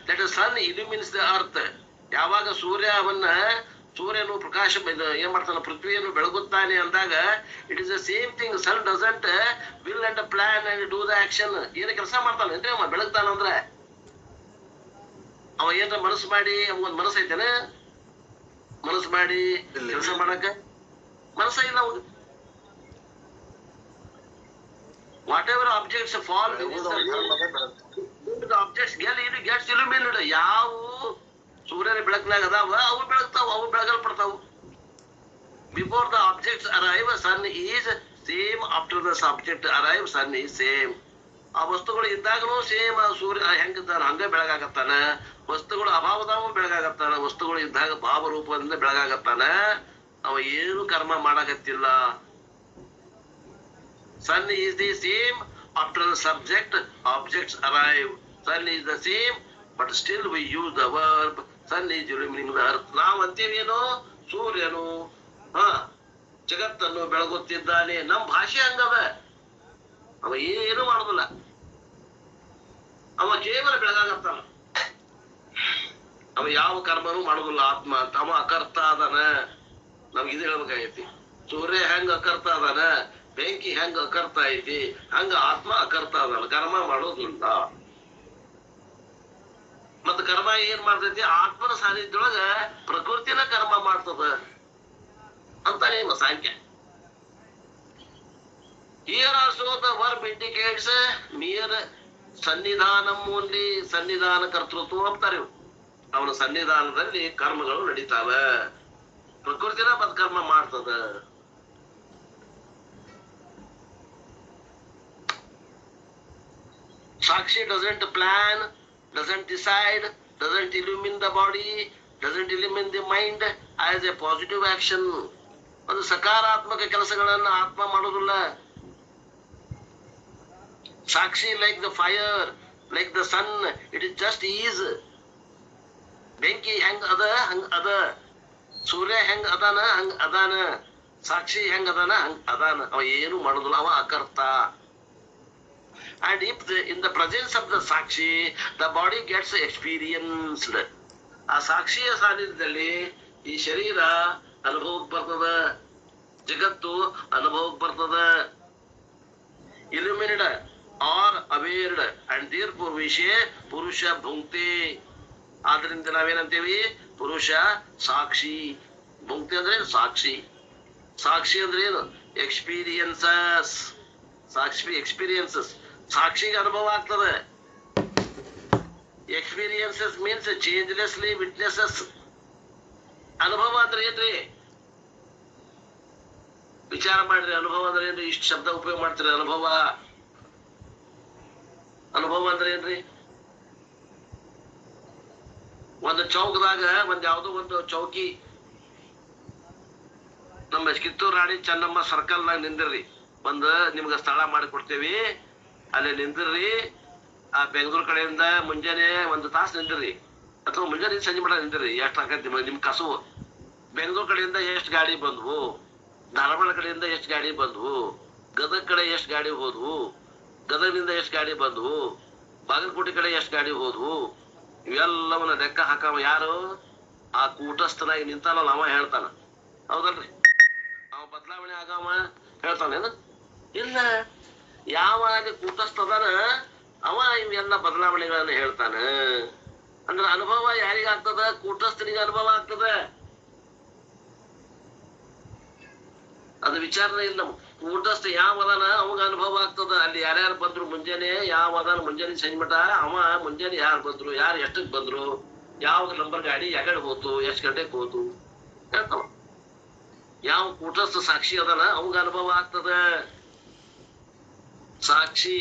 Speaker 1: that the sun illumines the earth, ಯಾವಾಗ ಸೂರ್ಯವನ್ನ ಸೂರ್ಯನು ಪ್ರಕಾಶ ಏನ್ ಮಾಡ್ತಾನ, ಪೃಥ್ವಿಯನ್ನು ಬೆಳಗುತ್ತಾನೆ ಅಂದಾಗ it is the same thing. Sun doesn't will and plan and do the action. ಏನ ಕೆಲಸ ಮಾಡ್ತಾನೆ ಅವ ಬೆಳಗ್ತಾನಂದ್ರ ಅವ ಏನ್ರ ಮನಸ್ಸು ಮಾಡಿ ಅವಂಗೊಂದ್ ಮನಸ್ಸು ಐತೇನೆ, ಮನಸ್ಸು ಮಾಡಿ ಕೆಲಸ ಮಾಡಕ ಮನಸ್ಸ ಇಲ್ಲ ಅವಾಗ. Whatever objects fall objects gets illuminated. ಯಾವ ಸೂರ್ಯನ ಬೆಳಕಿನಾಗ ಅದಾವ ಅವು ಬೆಳಗ್ತಾವ, ಅವು ಬೆಳಗಲ್ಪಡ್ತಾವು. Before the objects arrive sun is same, after the subject arrive sun is same. ಆ ವಸ್ತುಗಳು ಇದ್ದಾಗನು ಸೇಮ್ ಸೂರ್ಯ ಹೆಂಗಿದ್ದಾನ ಹಂಗ ಬೆಳಗಾಗತ್ತಾನ, ವಸ್ತುಗಳು ಅಭಾವದಾವು ಬೆಳಗಾಗತ್ತಾನ, ವಸ್ತುಗಳು ಇದ್ದಾಗ ಭಾವ ರೂಪದಿಂದ ಬೆಳಗಾಗತ್ತಾನ. ಅವ ಏನು ಕರ್ಮ ಮಾಡಾಕತ್ತಿಲ್ಲ. Sun is the same after the subject objects arrive. Sun is the same but still we use the verb sun is illuminating the earth. ನಾವ್ ಅಂತೀವೇನು, ಸೂರ್ಯನು ಜಗತ್ತನ್ನು ಬೆಳಗುತ್ತಿದ್ದಾನೆ. ನಮ್ ಭಾಷೆ ಹಂಗದ. ಅವ ಏನು ಮಾಡುದಿಲ್ಲ, ಅವ ಕೇವಲ ಬೆಳಗಾಗತ್ತಾನ. ಅವ ಯಾವ ಕರ್ಮನೂ ಮಾಡುದಿಲ್ಲ ಆತ್ಮ ಅಂತ. ಅವ ಅಕರ್ತ ಅದಾನ. ನಮ್ಗೆ ಇದು ಹೇಳ್ಬೇಕಾಗೈತಿ. ಸೂರ್ಯ ಹೆಂಗ ಅಕರ್ತ ಅದಾನ, ಬೆಂಕಿ ಹೆಂಗ ಅಕರ್ತ ಐತಿ, ಹಂಗ ಆತ್ಮ ಅಕರ್ತ ಅದಾನ, ಕರ್ಮ ಮಾಡೋದಿಲ್ಲ. ಮತ್ತ ಕರ್ಮ ಏನ್ ಮಾಡ್ತೈತಿ, ಆತ್ಮನ ಸಾನ್ನಿಧ್ಯವೊಳಗ ಪ್ರಕೃತಿನ ಕರ್ಮ ಮಾಡ್ತದ ಅಂತ ನಿಮ್ಮ Sankhya. Here also the verb indicates mere ಸನ್ನಿಧಾನಂ ಓನ್ಲಿ. ಸನ್ನಿಧಾನ ಕರ್ತೃತ್ವ ಅಂತಾರೆ. ಅವನ ಸನ್ನಿಧಾನದಲ್ಲಿ ಕರ್ಮಗಳು ನಡೀತಾವ. ಪ್ರಕೃತಿನ ಕರ್ಮ ಮಾಡ್ತದ. ಸಾಕ್ಷಿ doesn't plan, doesn't decide, doesn't illumine the body, doesn't illumine the mind as a positive action. ಅದು ಸಕಾರಾತ್ಮಕ ಕೆಲಸಗಳನ್ನ ಆತ್ಮ ಮಾಡೋದಿಲ್ಲ. ಸಾಕ್ಷಿ like the fire, like the sun, it is just is. ಬೆಂಕಿ ಹೆಂಗ್ ಅದ ಹಂಗ ಅದ, ಸೂರ್ಯ ಹೆಂಗ್ ಅದಾನ ಹಂಗ ಅದಾನ, ಸಾಕ್ಷಿ ಹೆಂಗ್ ಅದಾನ ಹಂಗ ಅದಾನ. ಅವ ಏನು ಮಾಡೋದಿಲ್ಲ, ಅವ ಅಕರ್ತ. And if in the presence of the Sakshi the body gets experienced, ಆ ಸಾಕ್ಷಿಯ ಸಾನ್ನಿಧ್ಯದಲ್ಲಿ ಈ ಶರೀರ ಅನುಭವಕ್ಕೆ ಬರ್ತದ, ಜಗತ್ತು ಅನುಭವಕ್ಕೆ ಬರ್ತದ. illuminated or awared and therefore ವಿಷಯ ಪುರುಷ ಭುಂಕ್ತಿ. ಆದ್ರಿಂದ ನಾವೇನಂತೀವಿ, ಪುರುಷ ಸಾಕ್ಷಿ. ಭುಂಕ್ತಿ ಅಂದ್ರೆ ಸಾಕ್ಷಿ. ಸಾಕ್ಷಿ ಅಂದ್ರೆ ಏನು, ಎಕ್ಸ್ಪೀರಿಯನ್ಸಸ್. ಸಾಕ್ಷಿ ಎಕ್ಸ್ಪೀರಿಯನ್ಸಸ್, ಸಾಕ್ಷಿಗೆ ಅನುಭವ ಆಗ್ತದೆ. Experiences means changelessly witnesses. ಅನುಭವ ಅಂದ್ರೆ ಏನ್ರಿ, ವಿಚಾರ ಮಾಡ್ರಿ. ಅನುಭವ ಅಂದ್ರೆ ಏನ್ರಿ, ಇಷ್ಟು ಶಬ್ದ ಉಪಯೋಗ ಮಾಡ್ತೀರಿ. ಅನುಭವ, ಅನುಭವ ಅಂದ್ರೆ ಏನ್ರಿ? ಒಂದು ಚೌಕದಾಗ ಯಾವ್ದೋ ಒಂದು ಚೌಕಿ, ನಮ್ಮ ಕಿತ್ತೂರು ರಾಣಿ ಚೆನ್ನಮ್ಮ ಸರ್ಕಲ್ನಾಗ ನಿಂದಿರ್ರಿ. ನಿಮ್ಗ ಸ್ಥಳ ಮಾಡಿಕೊಡ್ತೇವಿ, ಅಲ್ಲಿ ನಿಂದಿರ್ರಿ. ಆ ಬೆಂಗಳೂರು ಕಡೆಯಿಂದ ಮುಂಜಾನೆ 1 ತಾಸು ನಿಂದಿರ್ರಿ, ಅಥವಾ ಮುಂಜಾನೆ ಸಂಜೆ ಮಟ್ಟ ನಿಂದಿರ್ರಿ. ಎಷ್ಟು ಆಕೈತಿ ನಿಮ್ ಕಸು. ಬೆಂಗಳೂರು ಕಡೆಯಿಂದ ಎಷ್ಟು ಗಾಡಿ ಬಂದ್ವು, ಧಾರವಾಡ ಕಡೆಯಿಂದ ಎಷ್ಟು ಗಾಡಿ ಬಂದ್ವು, ಗದಗ ಕಡೆ ಎಷ್ಟು ಗಾಡಿ ಹೋದ್ವು, ಗದಗನಿಂದ ಎಷ್ಟು ಗಾಡಿ ಬಂದ್ವು, ಬಾಗಲಕೋಟೆ ಕಡೆ ಎಷ್ಟು ಗಾಡಿ ಹೋದ್ವು, ಇವೆಲ್ಲವನ್ನ ಲೆಕ್ಕ ಹಾಕವ ಯಾರು? ಆ ಕೂಟಸ್ಥನಾಗಿ ನಿಂತಾನಲ್ಲ ಅವ ಹೇಳ್ತಾನ. ಹೌದಲ್ರಿ? ಅವ ಬದಲಾವಣೆ ಆಗವ ಹೇಳ್ತಾನೇನು? ಇಲ್ಲ. ಯಾವ ಕೂಟಸ್ಥ ಅದಾನ ಅವ ಇವೆಲ್ಲ ಬದಲಾವಣೆಗಳನ್ನ ಹೇಳ್ತಾನ. ಅಂದ್ರೆ ಅನುಭವ ಯಾರಿಗಾಗ್ತದ? ಕೂಟಸ್ಥನಿಗೆ ಅನುಭವ ಆಗ್ತದ. ಅದು ವಿಚಾರನೆ ಇಲ್ಲ. ಕೂಟಸ್ಥ ಯಾವ ಅದಾನ ಅವಾಗ ಅನುಭವ ಆಗ್ತದ. ಅಲ್ಲಿ ಯಾರ್ಯಾರು ಬಂದ್ರು ಮುಂಜಾನೆ, ಯಾವ ಅದಾನ ಮುಂಜಾನೆ ಸಂಜೆ ಮಠ, ಅವ ಮುಂಜಾನೆ ಯಾರು ಬಂದ್ರು, ಯಾರು ಎಷ್ಟಕ್ ಬಂದ್ರು, ಯಾವ ನಂಬರ್ ಗಾಡಿ ಯಾಕಡೆ ಹೋತು, ಎಷ್ಟ್ ಗಂಟೆಗೆ ಹೋತು ಹೇಳ್ತಾವ. ಯಾವ ಕೂಟಸ್ಥ ಸಾಕ್ಷಿ ಅದಾನ ಅವಾಗ ಅನುಭವ ಆಗ್ತದ. ಸಾಕ್ಷಿ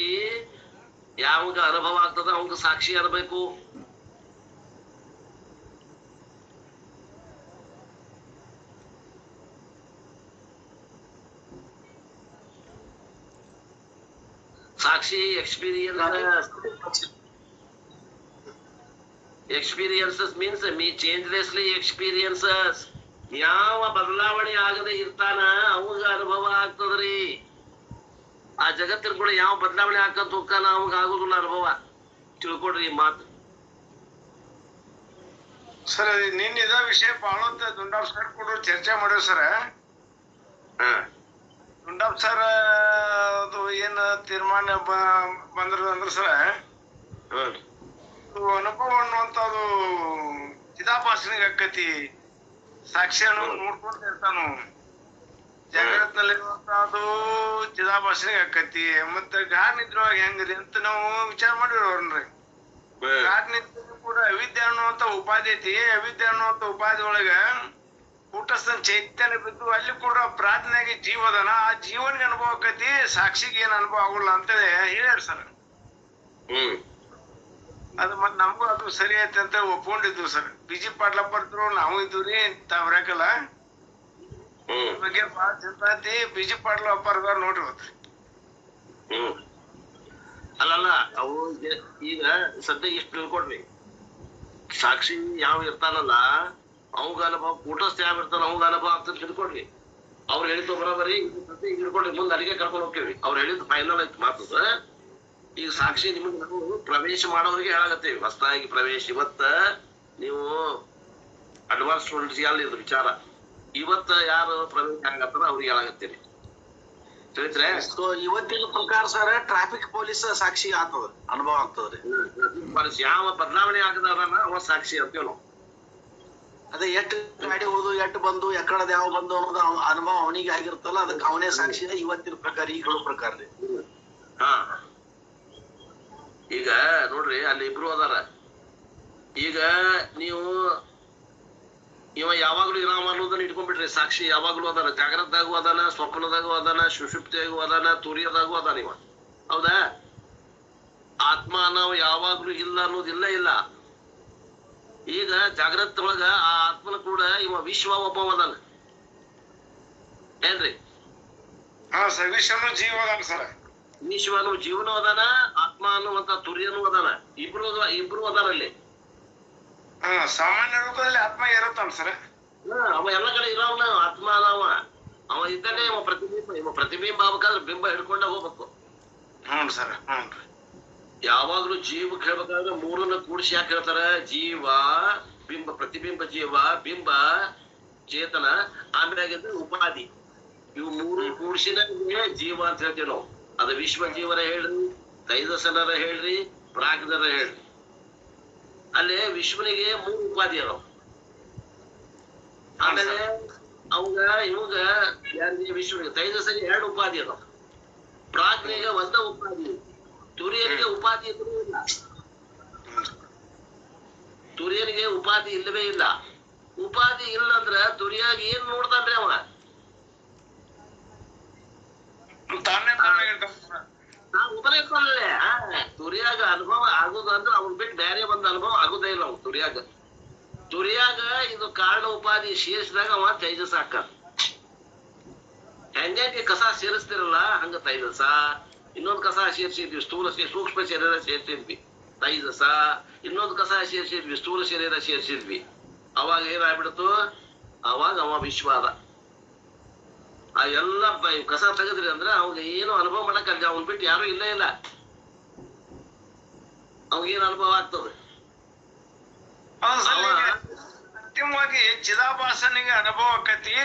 Speaker 1: ಯಾವಾಗ ಅನುಭವ ಆಗ್ತದ ಅವಾಗ ಸಾಕ್ಷಿ ಅನ್ಬೇಕು. ಸಾಕ್ಷಿ ಎಕ್ಸ್ಪೀರಿಯನ್ಸಸ್ ಮೀನ್ಸ್ ಚೇಂಜ್ಲೆಸ್ಲಿ ಎಕ್ಸ್ಪೀರಿಯನ್ಸಸ್. ಯಾವ ಬದಲಾವಣೆ ಆಗದೆ ಇರ್ತಾನ ಅವಾಗ ಅನುಭವ ಆಗ್ತದ್ರಿ. ಆ ಜಗತ್ತಿನ ಕೂಡ ಯಾವ ಬದಲಾವಣೆ ಹಾಕಂತ ಹೋಗ್ತಾನ ಅವಾಗ ಆಗುದಿಲ್ಲ ಅನುಭವ. ತಿಳ್ಕೊಡ್ರಿ ಈ ಮಾತು.
Speaker 2: ಸರ್ ನಿನ್ನ ಇದ ವಿಷಯ ಬಹಳ ದುಂಡಾಪ್ ಸರ್ ಕೂಡ ಚರ್ಚೆ ಮಾಡಿವ್ ಸರ್. ದುಂಡಾಪ್ ಸರ್ ಅದು ಏನ್ ತೀರ್ಮಾನ ಬಂದ್ರ ಅಂದ್ರ ಸರ್, ಅನುಭವ ಅನ್ನುವಂಥದ್ದು ಚಿದಾಭಾಸನಿಗೆ ಆಕತಿ. ಸಾಕ್ಷ್ಯನು ನೋಡ್ಕೊಂತ ಇರ್ತಾನು. ಜಾಗ್ರತ್ನಲ್ಲಿರುವಂತಹದ್ದು ಚಿದಾಭಾಸನಿಗೆ ಆಕತಿ. ಮತ್ತೆ ಗಾಢ ನಿದ್ರೊಳಗೆ ಹೆಂಗ್ರಿ ಅಂತ ನಾವು ವಿಚಾರ ಮಾಡಿರೋರ್ರಿ. ಗಾಢ ನಿದ್ರೆ ಕೂಡ ಅವಿದ್ಯೆ ಅನ್ನುವಂತ ಉಪಾಧಿ ಐತಿ. ಅವಿದ್ಯೆ ಅನ್ನುವಂತ ಉಪಾಧಿ ಒಳಗ ಕೂಟಸ್ಥನ ಚೈತನ್ಯ ಬಿದ್ದು ಅಲ್ಲಿ ಕೂಡ ಪ್ರಾರ್ಥನೆಗೆ ಜೀವದನ, ಆ ಜೀವನಿಗೆ ಅನುಭವ ಆಕತಿ, ಸಾಕ್ಷಿಗೆ ಏನ್ ಅನುಭವ ಆಗುಲ್ಲ ಅಂತ ಹೇಳ್ಯಾರ ಸರ್. ಅದು ಮತ್ ನಮಗೂ ಅದು ಸರಿ ಐತೆ ಅಂತ ಒಪ್ಕೊಂಡಿದ್ವಿ ಸರ್. ಬಿಜಿ ಪಾಟ್ಲಪ್ಪ ಇದ್ರು, ನಾವು ಇದ್ವಿ, ತಾವ್ರಾಕಲ್ಲ ಬಗ್ಗೆ ಬಹಳ ಚಿಂತೆ ಐತಿ. ಬಿಜಿ ಪಾಟ್ಲಪ್ಪ ನೋಡ್ರಿ ಇವತ್ತು.
Speaker 1: ಅಲ್ಲಲ್ಲ, ಅವು ಈಗ ಸದ್ಯ ಇಷ್ಟು ತಿಳ್ಕೊಡ್ರಿ. ಸಾಕ್ಷಿ ಯಾವ ಇರ್ತಾನಲ್ಲ ಅವಾಗ ಅನುಭವ, ಕೂಟಸ್ಥ ಯಾವ ಇರ್ತಾನ ಅವಾಗ ಅನುಭವ ಆಗ್ತದೆ ತಿಳ್ಕೊಡ್ರಿ. ಅವ್ರು ಹೇಳಿದ್ದು ಬರೋಬರಿ ಸದ್ಯ ಈಗ ತಿಳ್ಕೊಡ್ರಿ. ಮುಂದೆ ಅಲ್ಲಿಗೆ ಕರ್ಕೊಂಡು ಹೋಗ್ತೀವಿ. ಅವ್ರು ಹೇಳಿದ್ದು ಫೈನಲ್ ಆಯ್ತು ಮಾತು. ಈಗ ಸಾಕ್ಷಿ ನಿಮಗೆ ನಾವು ಪ್ರವೇಶ ಮಾಡೋರಿಗೆ ಹೇಳಾಗತ್ತೀವಿ. ಹೊಸದಾಗಿ ಪ್ರವೇಶ ಇವತ್ತ ನೀವು ಅಡ್ವಾನ್ಸ್ ಸ್ಟೂಡೆಂಟ್ಸ್ ಅಲ್ಲಿ ಇದು ವಿಚಾರ. ಇವತ್ತ ಯಾರು ಪ್ರವೇಶ ಆಗತ್ತಾರ ಅವ್ರಿಗೆ ಹೇಳಾಗತ್ತೀರಿ. ತಿಳಿದ್ರೆ
Speaker 3: ಸೊ ಇವತ್ತಿನ ಪ್ರಕಾರ ಸರ್ ಟ್ರಾಫಿಕ್ ಪೊಲೀಸ್ ಸಾಕ್ಷಿ ಆಗ್ತದ, ಅನುಭವ ಆಗ್ತದ್ರಿ.
Speaker 1: ಯಾವ ಬದಲಾವಣೆ ಆಗದಾರನ ಅವ ಸಾಕ್ಷಿ ಅಂತೀವಿ ನಾವು.
Speaker 3: ಅದೇ ಎಷ್ಟ್ ಗಾಡಿ ಹೋದು, ಎಷ್ಟ್ ಬಂದು, ಎಕ್ಕಡದ ಯಾವ ಬಂದು ಅನ್ನೋದು ಅನುಭವ ಅವನಿಗೆ ಆಗಿರ್ತಲ್ಲ, ಅದಕ್ಕೆ ಅವನೇ ಸಾಕ್ಷಿ ಇವತ್ತಿನ ಪ್ರಕಾರ, ಈಗಲೂ ಪ್ರಕಾರ ರೀ.
Speaker 1: ಹಾ, ಈಗ ನೋಡ್ರಿ ಅಲ್ಲಿ ಇಬ್ರು ಅದಾರ. ಈಗ ನೀವು ಇವ ಯಾವಾಗ್ಲೂ ಇರಾಮ ಅನ್ನೋದನ್ನ ಇಟ್ಕೊಂಡ್ಬಿಟ್ರಿ. ಸಾಕ್ಷಿ ಯಾವಾಗ್ಲೂ ಅದಾನ, ಜಾಗ್ರತದಾಗೂ ಅದಾನ, ಸ್ವಪ್ನದಾಗೂ ಅದಾನ, ಸುಷುಪ್ತಿಯಾಗೂ ಅದಾನ, ತುರಿಯದಾಗೂ ಅದಾನ ಇವ. ಹೌದಾ? ಆತ್ಮ ನಾವು ಯಾವಾಗ್ಲೂ ಇಲ್ಲ ಅನ್ನೋದಿಲ್ಲ ಇಲ್ಲ. ಈಗ ಜಾಗ್ರತ ಒಳಗ ಆ ಆತ್ಮನ ಕೂಡ ಇವ ವಿಶ್ವ ಒಬ್ಬ ಅದಾನ ಏನ್ರಿ?
Speaker 2: ಹಾ ಸರ್, ವಿಶ್ವನು ಜೀವ ಅದಾನ ಸರ್.
Speaker 1: ವಿಶ್ವನು ಜೀವನು ಅದಾನ, ಆತ್ಮ ಅನ್ನುವಂತ ತುರಿಯನು ಅದಾನ. ಇಬ್ರು ಅದಾರ ಅಲ್ಲಿ.
Speaker 2: ಸಾಮಾನ್ಯ ರೂಪದಲ್ಲಿ ಆತ್ಮ ಇರುತ್ತಾನ ಸರ್.
Speaker 1: ಅವ ಎಲ್ಲ ಕಡೆ ಇರೋವನ ಆತ್ಮ ಅವ ಇದ್ದಾನೆ. ಇವ ಪ್ರತಿಬಿಂಬ ಆಗ್ಬೇಕಾದ್ರೆ ಬಿಂಬ ಹಿಡ್ಕೊಂಡ ಹೋಗ್ಬೇಕು.
Speaker 2: ಹ್ಞೂ ಸರ್. ಹ್ಞೂ,
Speaker 1: ಯಾವಾಗ್ಲೂ ಜೀವ ಹೇಳ್ಬೇಕಾದ್ರೆ ಮೂರನ್ನ ಕೂಡಿಸಿ ಯಾಕೆ ಹೇಳ್ತಾರ? ಜೀವ, ಬಿಂಬ, ಪ್ರತಿಬಿಂಬ ಜೀವ, ಬಿಂಬ ಚೇತನ, ಆಮೇಲೆ ಉಪಾಧಿ. ಇವು ಮೂರು ಕೂಡಿಸಿದ ಜೀವ ಅಂತ ಹೇಳ್ತೀವಿ ನಾವು. ಅದು ವಿಶ್ವ ಜೀವನ ಹೇಳ್ರಿ, ತೈಜಸನರ ಹೇಳ್ರಿ, ಪ್ರಾಜ್ಞರ ಹೇಳ್ರಿ. ಅಲ್ಲಿ ವಿಶ್ವನಿಗೆ 3 ಉಪಾಧಿ ಅದಾವ. ಆಮೇಲೆ ಅವಾಗ ಇವಾಗ ಯಾರಿಗೆ ವಿಶ್ವನಿಗೆ ತೈಜಸನಿಗೆ 2 ಉಪಾಧಿ ಅದಾವ. ಪ್ರಾಜ್ಞೆಗೆ 1 ಉಪಾಧಿ. ತುರಿಯನಿಗೆ ಉಪಾಧಿ ಇದ್ರೂ ಇಲ್ಲ. ತುರಿಯನಿಗೆ ಉಪಾಧಿ ಇಲ್ಲವೇ ಇಲ್ಲ. ಉಪಾಧಿ ಇಲ್ಲ ಅಂದ್ರ ತುರಿಯಾಗಿ ಏನ್ ನೋಡ್ತಾನ್ರಿ ಅವ? ಒಬ್ಬನೇ ಇರ್ತಾನಲ್ಲೇ. ತುರಿಯಾಗ ಅನುಭವ ಆಗುದು ಅಂದ್ರೆ ಅವ್ನ ಬಿಟ್ಟು ಬೇರೆ ಒಂದ್ ಅನುಭವ ಆಗುದೇ ಇಲ್ಲ ಅವ್ನು ತುರಿಯಾಗ. ತುರಿಯಾಗ ಇದು ಕಾರಣ ಉಪಾಧಿ ಸೇರಿಸಿದಾಗ ಅವ ತೈಜಸ ಹಾಕ. ಹೆಂಗೆ ಕಸ ಸೇರಿಸ್ತಿರಲ್ಲ ಹಂಗ ತೈಜಸ. ಇನ್ನೊಂದು ಕಸ ಸೇರಿಸಿದ್ವಿ, ಸ್ಥೂಲ ಸೂಕ್ಷ್ಮ ಶರೀರ ಸೇರಿಸಿದ್ವಿ ತೈಜಸ. ಇನ್ನೊಂದು ಕಸ ಸೇರಿಸಿದ್ವಿ, ಸ್ಥೂಲ ಶರೀರ ಸೇರಿಸಿದ್ವಿ. ಅವಾಗ ಏನಾಗ್ಬಿಡ್ತು? ಅವಾಗ ಅವ ವಿಶ್ವ ಅದ. ಆ ಎಲ್ಲ ಕಸ ತೆಗದ್ರಿ ಅಂದ್ರ ಅವಾಗ ಏನು ಅನುಭವ ಮಾಡಕ್ ಅಲ್ಲಿ ಅವ್ನ್ ಬಿಟ್ಟು ಯಾರು ಇಲ್ಲೇ ಇಲ್ಲ. ಅವಾಗೇನ್ ಅನುಭವ ಆಗ್ತದೆ?
Speaker 2: ಅಂತಿಮವಾಗಿ ಚಿದಾಭಾಸನಿಗೆ ಅನುಭವ ಆಕತಿ,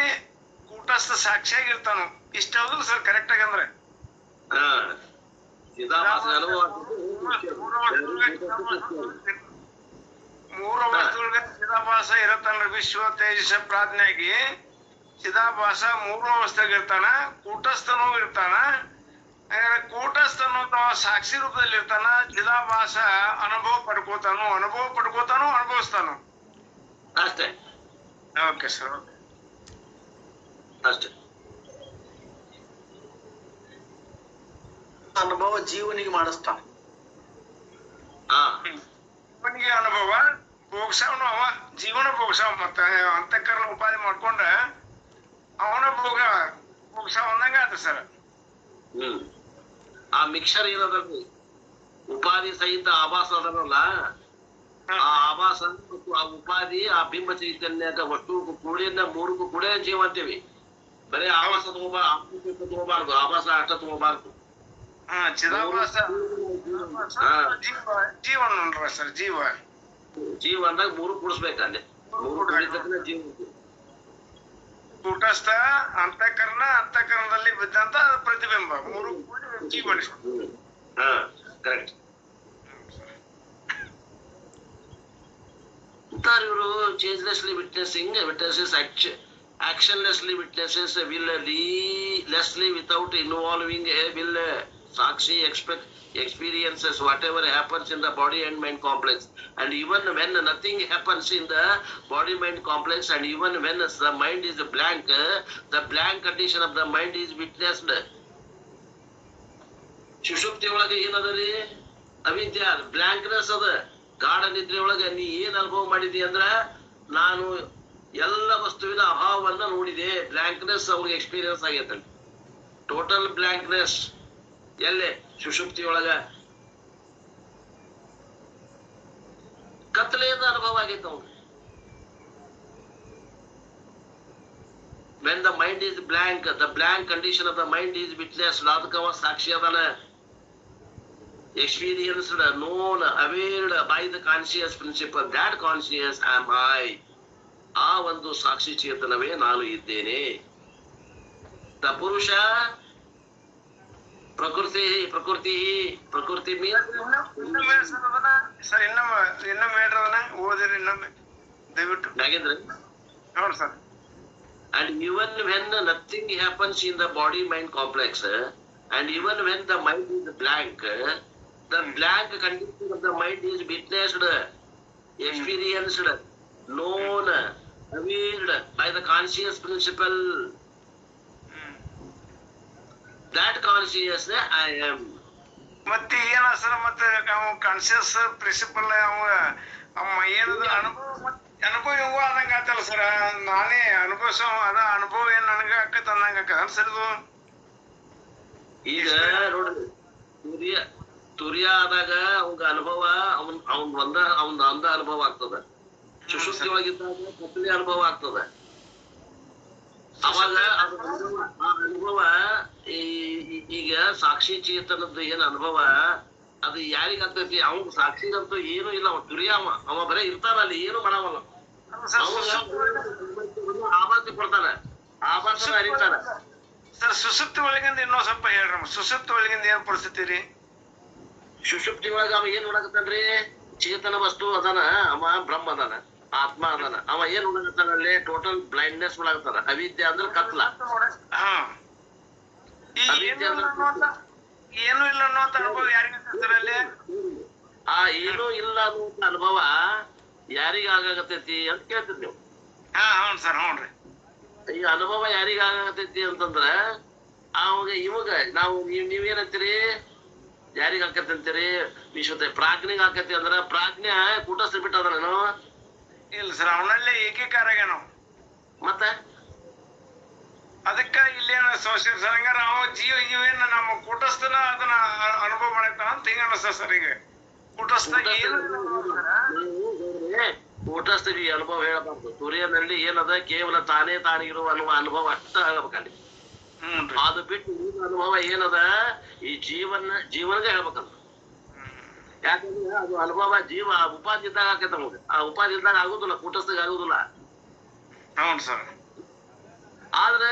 Speaker 2: ಕೂಟಸ್ಥ ಸಾಕ್ಷಿಯಾಗಿರ್ತಾನ. ಇಷ್ಟ ಹೌದು ಸರ್ ಕರೆಕ್ಟ್ ಆಗಿ ಅಂದ್ರೆ?
Speaker 1: ಚಿದಾಭಾಸನ ಅನುಭವ
Speaker 2: ಮೂರು ವಸ್ತುಗಳಿಗೆ ಚಿದಾಭಾಸ ಇರತ್ತನ್ರಿ. ವಿಶ್ವ, ತೇಜಸ್, ಪ್ರಾಜ್ಞೆಯಾಗಿ ಚಿದಾಭಾಸ 3 ಅವಸ್ಥೆಗೆ ಇರ್ತಾನ. ಕೂಟಸ್ಥನೂ ಇರ್ತಾನ. ಕೂಟಸ್ಥನು ಸಾಕ್ಷಿ ರೂಪದಲ್ಲಿ ಇರ್ತಾನ. ಚಿದಾಭಾಸ ಅನುಭವ ಪಡ್ಕೋತಾನು, ಅನುಭವಿಸ್ತಾನು
Speaker 1: ಅಷ್ಟೇ.
Speaker 2: ಓಕೆ ಸರ್,
Speaker 1: ಅಷ್ಟೇ.
Speaker 3: ಅನುಭವ ಜೀವನಿಗೆ ಮಾಡಿಸ್ತಾನ.
Speaker 2: ಜೀವನಿಗೆ ಅನುಭವ ಭೋಗ್ಸವನು ಅವ. ಜೀವನ ಭೋಗ್ಸವ. ಮತ್ತ ಅಂತಃಕರಣ ಉಪಾಧಿ ಮಾಡ್ಕೊಂಡ ಅವನ ಭೋಗ್ಸವ ಅಂದಂಗ ಆತ ಸರ್.
Speaker 1: ಆ ಮಿಕ್ಸರ್ ಏನದ್ರಿ? ಉಪಾಧಿ ಸಹಿತ ಆಭಾಸ ಅದಲ್ಲ, ಆ ಆಭಾಸ ಮತ್ತು ಆ ಉಪಾಧಿ, ಆ ಬಿಂಬ ಚೈತನ್ಯದ ಒಟ್ಟು ಕೂಡಿನ 3ಕ್ಕೂ ಕೂಡ ಜೀವ ಅಂತೀವಿ. ಬರೀ ಆಭಾಸ ತಗೋಬಾರ್ದು, ಆಭಾಸ ಅಷ್ಟ ತಗೋಬಾರ್ದು.
Speaker 2: ಚಿದಾಭಾಸ ಜೀವನ ಸರ್. ಜೀವ
Speaker 1: ಅಂದಾಗ 3 ಕೂಡಿಸ್ಬೇಕಲ್ಲಿ. ಮೂರು ಕೂಡಿದ್ದಕ್ಕನ ಜೀವ.
Speaker 2: ಕೂಟಸ್ಥ, ಅಂತಃಕರಣ, ಅಂತಃಕರಣದಲ್ಲಿ ಬಿದ್ದಂತ ಪ್ರತಿಬಿಂಬ, ಮೂರು ಕೂಡಿ ಜೀವನ.
Speaker 1: ಹಾ ಕರೆಕ್ಟ್. ಇವರು changelessly witnessing, witnesses actionlessly witnesses, will-lessly without involving a will. Sakshi experiences whatever happens in the body and mind complex, and even when nothing happens in the body mind complex, and even when the mind is blank, the blank condition of the mind is witnessed. ಸುಷುಪ್ತಿ ಒಳಗೆ ಏನದರಿ? ಅವಿದ್ಯ, ಬ್ಲಾಂಕ್ನೆಸ್ ಅದ. ಗಾಢ ನಿದ್ರೆ ಒಳಗ ನೀ ಏನ್ ಅನುಭವ ಮಾಡಿದಿ ಅಂದ್ರ, ನಾನು ಎಲ್ಲ ವಸ್ತುವಿನ ಅಭಾವವನ್ನ ನೋಡಿದೆ. ಬ್ಲಾಂಕ್ನೆಸ್ ಅವ್ರಿಗೆ ಎಕ್ಸ್ಪೀರಿಯನ್ಸ್ ಆಗೈತೆ. ಟೋಟಲ್ ಬ್ಲಾಂಕ್ನೆಸ್ ಎಲ್ಲೇ? ಸುಷುಪ್ತಿ ಒಳಗ ಕತ್ತಲೆಯಿಂದ ಅನುಭವ ಆಗೈತೆ ಅವ್ರಿಗೆ. when the mind is blank, the blank condition of the mind is witnessed. ಅದಕ್ಕವ ಸಾಕ್ಷಿ ಅದನ. Experienced, known, aware by the conscious principle. That conscious am I. ಆ ಒಂದು ಸಾಕ್ಷಿ ಚೇತನವೇ ನಾನು ಇದ್ದೇನೆ. ದ ಪುರುಷ ಪ್ರಕೃತಿ
Speaker 2: ಸರ್ ಇನ್ನೊಮ್ಮೆ ಹೇಳ್ರವನ ಓದಿರಿ ಇನ್ನೊಮ್ಮೆ ದಯವಿಟ್ಟು.
Speaker 1: ನಾಗೇಂದ್ರ,
Speaker 2: ನೋಡ್ರಿ sir.
Speaker 1: And even when nothing happens in the body mind complex, and even when the mind is blank, the blank condition of the mind is witnessed, experienced, known, aware by the conscious principle. That conscious I am.
Speaker 2: ಮತ್ತೆ ಏನ sir, ಮತ್ತೆ conscious principal ಅವ ಏನದ ಅನುಭವ ಇವ ಆದಂಗ ಆತಲ್ಲ sir. ನಾನೇ ಅನುಭವಿಸೋ ಅದ ಅನುಭವ ಏನ್ ನನಗ ಆಕತ್ ಅಂದಂಗ ಆಕದ ಸರ್ ಇದು.
Speaker 1: ಈಗ ನೋಡ್ರಿ, ತುರ್ಯ ಆದಾಗ ಅವಂಗ ಅನುಭವ ಅವನ್ ಅಂದ ಅನುಭವ ಆಗ್ತದ. ಸುಷುಪ್ತಿ ಒಳಗಿದ್ದಾಗ ಕತ್ತಲೆ ಅನುಭವ ಆಗ್ತದ. ಅವಾಗ ಆ ಅನುಭವ ಈಗ ಸಾಕ್ಷಿ ಚೇತನದ ಏನ್ ಅನುಭವ ಅದು ಯಾರಿಗ ಆಗ್ತೈತಿ? ಅವ್ನ್ ಸಾಕ್ಷಿಗಂತೂ ಏನು ಇಲ್ಲ. ಅವ ತುರ್ಯ, ಅವ ಬರೇ ಇರ್ತಾನ ಅಲ್ಲಿ, ಏನು ಮಾಡವಲ್ಲ. ಆಭಾಸಿ ಕೊಡ್ತಾನ, ಆಭಾಸನ ಅರಿತಾನ.
Speaker 2: ಸರ್ ಸುಸುಪ್ತಿ ಒಳಗಿಂದ ಇನ್ನೊಂದ್ ಸ್ವಲ್ಪ ಹೇಳ್ರಿ. ಸುಸುಪ್ತಿ ಒಳಗಿಂದ ಏನ್ ಪರಿಸ್ಥಿತಿ ರೀ?
Speaker 1: ಸುಷುಪ್ತಿ ಒಳಗ ಅವ ಏನ್ ನೋಡಕತ್ತಾನ್ರಿ? ಚೇತನ ವಸ್ತು ಅದಾನ, ಅವ ಬ್ರಹ್ಮ ಅದಾನ, ಆತ್ಮ ಅದಾನ. ಅವ ಏನ್ ನೋಡಕತ್ತಾನ ಅಲ್ಲಿ? ಟೋಟಲ್ ಬ್ಲೈಂಡ್ನೆಸ್ ಒಳಗತ್ತಾನ. ಅವಿದ್ಯೆ ಅಂದ್ರೆ ಕತ್ಲ.
Speaker 2: ಏನು ಇಲ್ಲ ಅನ್ನೋಂತ ಅನುಭವ ಯಾರಿಗ ಅಲ್ಲಿ?
Speaker 1: ಆ ಏನೂ ಇಲ್ಲ ಅನ್ನುವಂತ ಅನುಭವ ಯಾರಿಗ ಆಗಾಗತೈತಿ ಅಂತ ಕೇಳ್ತೀರಿ ನೀವು.
Speaker 2: ಹ್ಞೂ ಸರ್, ಹ್ಞೂನ್ರಿ.
Speaker 1: ಈ ಅನುಭವ ಯಾರಿಗ ಆಗಾಗತೈತಿ ಅಂತಂದ್ರ ಅವಾಗ ಇವಾಗ ನಾವು ನೀವೇನಂತೀರಿ? ಯಾರಿಗ ಆಕತಿ ಅಂತೀರಿ? ವಿಶ್ವತೆ ಪ್ರಾಜ್ಞೆಗೆ ಆಕತಿ ಅಂದ್ರ ಪ್ರಾಜ್ಞೆ ಕೂಟಸ್ಥ ಬಿಟ್ಟದನೇನು?
Speaker 2: ಇಲ್ಲ ಸರ್, ಅವನಲ್ಲೇ ಏಕೀಕಾರ ಆಗ್ಯಾನ
Speaker 1: ಮತ್ತೆ.
Speaker 2: ಅದಕ್ಕ ಇಲ್ಲೇನ ಹಂಗಾರ ಅವ ಜೀವೇನ ನಮ್ಮ ಕೂಟಸ್ಥನ ಅದನ್ನ ಅನುಭವ ಮಾಡಕ್ತಾನ ಅಂತ ಹಿಂಗ ಅನಸ್ತ ಸರ್. ಈಗ ಕೂಟಸ್ಥ
Speaker 1: ಕೂಟಸ್ಥಿಗೆ ಅನುಭವ ಹೇಳಬಾರ್ದು. ತುರಿಯನಲ್ಲಿ ಏನದ? ಕೇವಲ ತಾನೇ ತಾನಿಗಿರುವ ಅನುಭವ ಅಷ್ಟ ಹೇಳ್ಬೇಕಲ್ಲಿ. ಅದು ಬಿಟ್ಟು ಈ ಅನುಭವ ಏನದ? ಈ ಜೀವನಗೆ ಹೇಳ್ಬೇಕಂತ. ಯಾಕಂದ್ರೆ ಅದು ಅನುಭವ ಜೀವ ಉಪಾಧಿ ಇದ್ದಾಗ ಆಕೈತ ನಮ್ಗೆ. ಆ ಉಪಾಧಿ ಇದ್ದಾಗ ಆಗುದಿಲ್ಲ, ಕೂಟಸ್ಥಿಗೆ ಆಗುದಿಲ್ಲ.
Speaker 2: ಹೌದು ಸರ್.
Speaker 1: ಆದ್ರೆ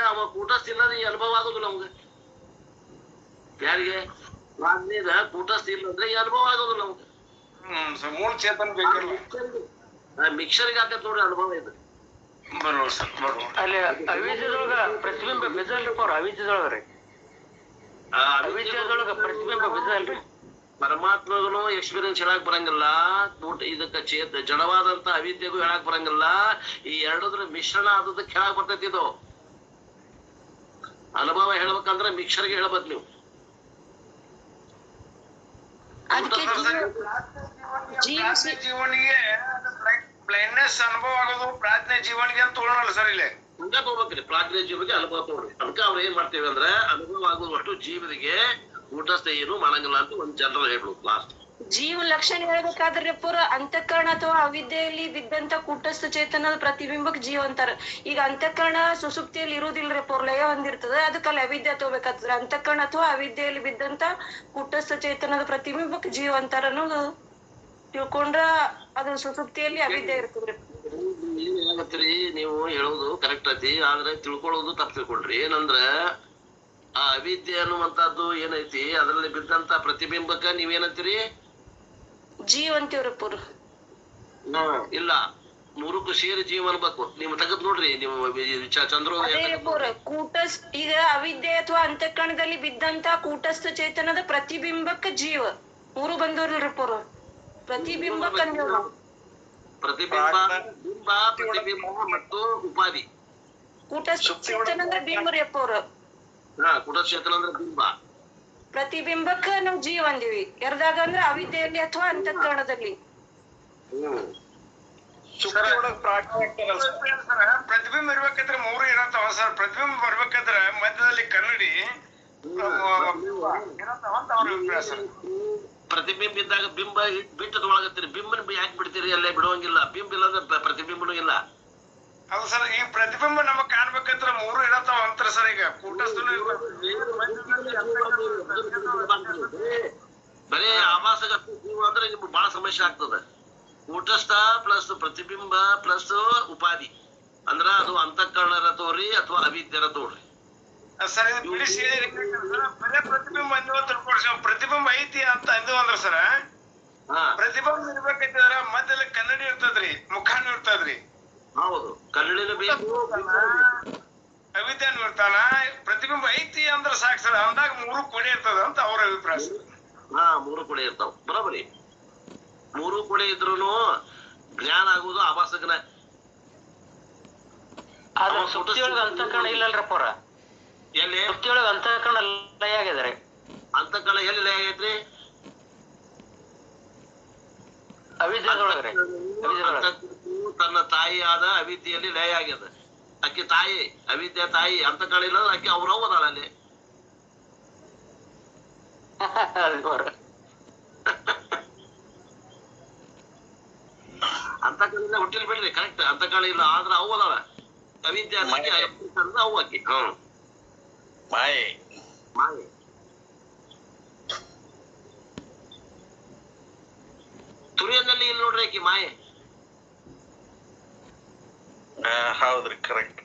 Speaker 1: ಅವ ಕೂಟಸ್ಥ ಇಲ್ಲದ ಈ ಅನುಭವ ಆಗುದಿಲ್ಲ ಅವಂಗ. ಯಾರಿಗೆ? ಪ್ರಾಜ್ಞೆದ ಕೂಟಸ್ಥ ಇಲ್ಲಂದ್ರೆ ಈ ಅನುಭವ ಆಗೋದಿಲ್ಲ ಅವಂಗ.
Speaker 2: ಮೂಲ ಚೇತನ ಬೇಕಿಲ್ಲ.
Speaker 1: ಮಿಕ್ಸರ್ಗೆ ಹಾಕತ್ ನೋಡ್ರಿ ಅನುಭವ ಇದು.
Speaker 2: ಬರೋಣ ಸರ್, ಬರೋಣ.
Speaker 4: ಅಲ್ಲಿ ಅವಿದ್ಯದೊಳಗ ಪ್ರತಿಬಿಂಬ ಬಿದ್ದಲ್ರಿ ಅವ್ರ ಅವಿದ್ಯದೊಳಗ್ರಿ. ಅವಿದ್ಯದೊಳಗ ಪ್ರತಿಬಿಂಬ ಬಿದ್ದಲ್ರಿ.
Speaker 1: ಪರಮಾತ್ಮಗೂ ಎಕ್ಸ್ಪೀರಿಯನ್ಸ್ ಹೇಳಕ್ ಬರಂಗಿಲ್ಲ. ಇದಕ್ಕ ಜಡವಾದಂತ ಅವಿದ್ಯೆಗೂ ಹೇಳಕ್ ಬರಂಗಿಲ್ಲ. ಈ ಎರಡದ್ರ ಮಿಶ್ರಣ ಆದದಕ್ಕೆ ಹೇಳಕ್ ಬರ್ತೈತಿ. ಇದು ಅನುಭವ ಹೇಳ್ಬೇಕಂದ್ರೆ ಮಿಕ್ಸರ್ಗೆ ಹೇಳ್ಬೇಕು ನೀವು.
Speaker 2: ಜೀವನಿಗೆ ಬ್ಲೈಂಡ್ನೆಸ್ ಅನುಭವ ಆಗೋದು ಪ್ರಾಜ್ಞೆ ಜೀವನಿಗೆ ಅಂತ ತಗೊಳಲ್ಲ ಸರ್. ಇಲ್ಲೇ
Speaker 1: ಹಂಗ ತಗೋಬೇಕ್ರಿ. ಪ್ರಾಜ್ಞೆ ಜೀವನಿಗೆ ಅನುಭವ ತಗೊಳ್ರಿ. ಅದಕ್ಕೆ ಅವ್ರು ಏನ್ ಮಾಡ್ತೇವೆ ಅಂದ್ರೆ ಅನುಭವ ಆಗುವಷ್ಟು ಜೀವನಿಗೆ ಕೂಟಸ್ಥ ಏನು ಮಾಡಂಗಿಲ್ಲ ಅಂತ ಒಂದ್ ಜನರಲ್ ಹೇಳ್ಬೋದು. ಲಾಸ್ಟ್
Speaker 5: ಜೀವ ಲಕ್ಷಣ ಹೇಳ್ಬೇಕಾದ್ರೆ ಪೂರ ಅಂತಃಕರಣ ಅಥವಾ ಅವಿದ್ಯೆಯಲ್ಲಿ ಬಿದ್ದಂತ ಕೂಟಸ್ಥ ಚೇತನದ ಪ್ರತಿಬಿಂಬಕ್ ಜೀವ ಅಂತಾರ. ಈಗ ಅಂತಃಕರಣ ಸುಸುಪ್ತಿಯಲ್ಲಿ ಇರುವುದಿಲ್ರಿ, ಪೂರ್ ಲಯ ಹೊಂದಿರ್ತದ. ಅದಕ್ಕಲ್ಲಿ ಅವಿದ್ಯೆ ತಗೋಬೇಕಾಗ್ತದೆ. ಅಂತಃಕರಣ ಅಥವಾ ಅವಿದ್ಯೆಯಲ್ಲಿ ಬಿದ್ದಂತ ಕೂಟಸ್ಥ ಚೇತನದ ಪ್ರತಿಬಿಂಬಕ್ ಜೀವ ಅಂತಾರ ಅನ್ನೋದು ತಿಳ್ಕೊಂಡ್ರ ಅದು ಸುಸುಪ್ತಿಯಲ್ಲಿ ಅವಿದ್ಯೆ ಇರ್ತದ್ರಿ.
Speaker 1: ಏನ್ ಹೇಳಕತ್ತೀರಿ ನೀವು ಹೇಳೋದು ಕರೆಕ್ಟ್ ಐತಿ, ಆದ್ರೆ ತಿಳ್ಕೊಳ್ಳೋದು ತಪ್ಪು ತಿಳ್ಕೊಳ್ರಿ. ಏನಂದ್ರ ಆ ಅವಿದ್ಯೆ ಅನ್ನುವಂತದ್ದು ಏನೈತಿ, ಅದ್ರಲ್ಲಿ ಬಿದ್ದಂತ ಪ್ರತಿಬಿಂಬಕ್ಕ ನೀವೇನಂತೀರಿ?
Speaker 5: ಜೀವ್ ಅಂತೀವ್ರಿ ಪೂರ.
Speaker 1: ಇಲ್ಲ, ಮೂರಕ್ಕೂ ಸೇರಿ ಜೀವ ಅನ್ಬೇಕು. ನೀವು ತೆಗೆದ್ ನೋಡ್ರಿ, ನೀವು ಚಂದ್ರೋದಯ
Speaker 5: ಈಗ ಅವಿದ್ಯೆ ಅಥವಾ ಅಂತಃಕರಣದಲ್ಲಿ ಬಿದ್ದಂತ ಕೂಟಸ್ಥ ಚೇತನದ ಪ್ರತಿಬಿಂಬಕ್ಕ ಜೀವ ಮೂರು ಬಂದವ್ರಿ ಪೂರ. ಪ್ರತಿಬಿಂಬಕ್ಕ
Speaker 1: ಪ್ರತಿಬಿಂಬ, ಬಿಂಬ, ಪ್ರತಿಬಿಂಬ ಮತ್ತು ಉಪಾಧಿ.
Speaker 5: ಕೂಟಸ್ಥ ಚೇತನ ಅಂದ್ರೆ ಬಿಂಬ ರೀ ಅಪ್ಪ ಅವ್ರ.
Speaker 1: ಕೂಟಸ್ಥ ಚೇತನ ಅಂದ್ರೆ ಬಿಂಬ,
Speaker 5: ಪ್ರತಿಬಿಂಬಕ್ಕ ನಾವ್ ಜೀವ ಅಂದಿವಿ. ಎರ್ದಾಗ ಅಂದ್ರೆ ಅವಿದ್ಯೆಯಲ್ಲಿ ಅಥವಾ ಅಂತಃಕರಣದಲ್ಲಿ.
Speaker 2: ಪ್ರತಿಬಿಂಬ ಇರ್ಬೇಕಾದ್ರೆ ಮೂರು ಇರತ್ತವ ಸರ್. ಪ್ರತಿಬಿಂಬ ಬರ್ಬೇಕಾದ್ರೆ ಮಧ್ಯದಲ್ಲಿ ಕನ್ನಡಿ
Speaker 1: ಪ್ರತಿಬಿಂಬ ಇದ್ದಾಗ ಬಿಂಬ ಬಿಟ್ಟದೊಳಗತ್ತೀರಿ. ಬಿಂಬನ ಯಾಕೆ ಬಿಡ್ತೀರಿ? ಅಲ್ಲೇ ಬಿಡುವಂಗಿಲ್ಲ. ಬಿಂಬ ಇಲ್ಲ ಅಂದ್ರೆ ಪ್ರತಿಬಿಂಬನೂ ಇಲ್ಲ.
Speaker 2: ಹೌದು ಸರ್. ಈ ಪ್ರತಿಬಿಂಬ ನಮಗ್ ಕಾಣ್ಬೇಕಂದ್ರ ಮೂರು ಇರತ್ತವ ಅಂತಾರ ಸರ್. ಈಗ ಕೂಟಸ್ಥನು
Speaker 1: ಬರೇ ಆಭಾಸಗ ಜೀವ ಅಂದ್ರೆ ನಿಮ್ಗೆ ಬಹಳ ಸಮಸ್ಯೆ ಆಗ್ತದ. ಕೂಟಸ್ಥ ಪ್ಲಸ್ ಪ್ರತಿಬಿಂಬ ಪ್ಲಸ್ ಉಪಾಧಿ ಅಂದ್ರ ಅದು ಅಂತಃಕರಣ ತೋರಿ ಅಥವಾ ಅವಿದ್ಯರ ತೋರಿ
Speaker 2: ಸರ್. ಇದು ಬಿಡಿಸಿ ಬರೇ ಪ್ರತಿಬಿಂಬ ಅಂದಿವ ತಿಳ್ಕೊಡ್ಸಿ. ಪ್ರತಿಬಿಂಬ ಐತಿ ಅಂತ ಅಂದಿವ ಅಂದ್ರ ಸರ, ಪ್ರತಿಬಿಂಬ ಇರ್ಬೇಕಂದ್ರ ಮಧ್ಯದಲ್ಲಿ ಕನ್ನಡಿ ಇರ್ತದ್ರಿ, ಮುಖಾನು ಇರ್ತದ್ರಿ.
Speaker 1: ಹೌದು, ಕನ್ನಡಿನ ಬೇಕು,
Speaker 2: ಅವಿದ್ಯಾನು ಇರ್ತಾನ. ಪ್ರತಿಬಿಂಬ ಐತಿ ಅಂದ್ರ ಸಾಕು ಸರ್. ಅಂದಾಗ ಮೂರು ಕೊಡೆ ಇರ್ತದ ಅಂತ ಅವ್ರ ಅಭಿಪ್ರಾಯ ಸರ್.
Speaker 1: ಮೂರು ಕೊಡೆ ಇರ್ತಾವ, ಬರೋಬರಿ. ಮೂರು ಕೊಡೆ ಇದ್ರೂನು ಜ್ಞಾನ ಆಗುವುದು ಆಭಾಸಕನ.
Speaker 4: ಸುಪ್ತಿಯೊಳಗ ಅಂತಃಕರಣ ಇಲ್ಲಲ್ರಪ್ಪ ಅವ್ರ.
Speaker 1: ಎಲ್ಲಿ
Speaker 4: ಸುಪ್ತಿಯೊಳಗ ಅಂತಃಕರಣ ಲಯ ಆಗಿದಾರೆ.
Speaker 1: ಅಂತಃಕರಣ ಎಲ್ಲಿ ಲಯ ಆಗೈತ್ರಿ?
Speaker 4: ಅವಿದ್ಯೆದೊಳಗ್ರಿ.
Speaker 1: ತನ್ನ ತಾಯಿ ಆದ ಅವಿದ್ಯೆಯಲ್ಲಿ ಲಯ ಆಗ್ಯದ. ಅಕ್ಕಿ ತಾಯಿ, ಅವಿದ್ಯೆ ತಾಯಿ. ಅಂತಃಕರಣ ಇಲ್ಲ, ಅಕ್ಕಿ ಅವ್ರ ಹೋದಾಳ ಅಲ್ಲಿ. ಅಂತಃಕರಣ ಹುಟ್ಟಿಲ್ ಬಿಡ್ರಿ, ಕರೆಕ್ಟ್. ಅಂತಃಕರಣ ಇಲ್ಲ ಆದ್ರ ಅವು ಅದಾಳ. ಅವಿದ್ಯೆ ಅವು ಅಕ್ಕಿ.
Speaker 6: ಮಾಯೆ
Speaker 1: ಮಾಯೆ. ತುರಿಯನಲ್ಲಿ ಇಲ್ಲಿ ನೋಡ್ರಿ ಆಕಿ ಮಾಯೆ.
Speaker 6: ಹೌದ್ರಿ, ಕರೆಕ್ಟ್.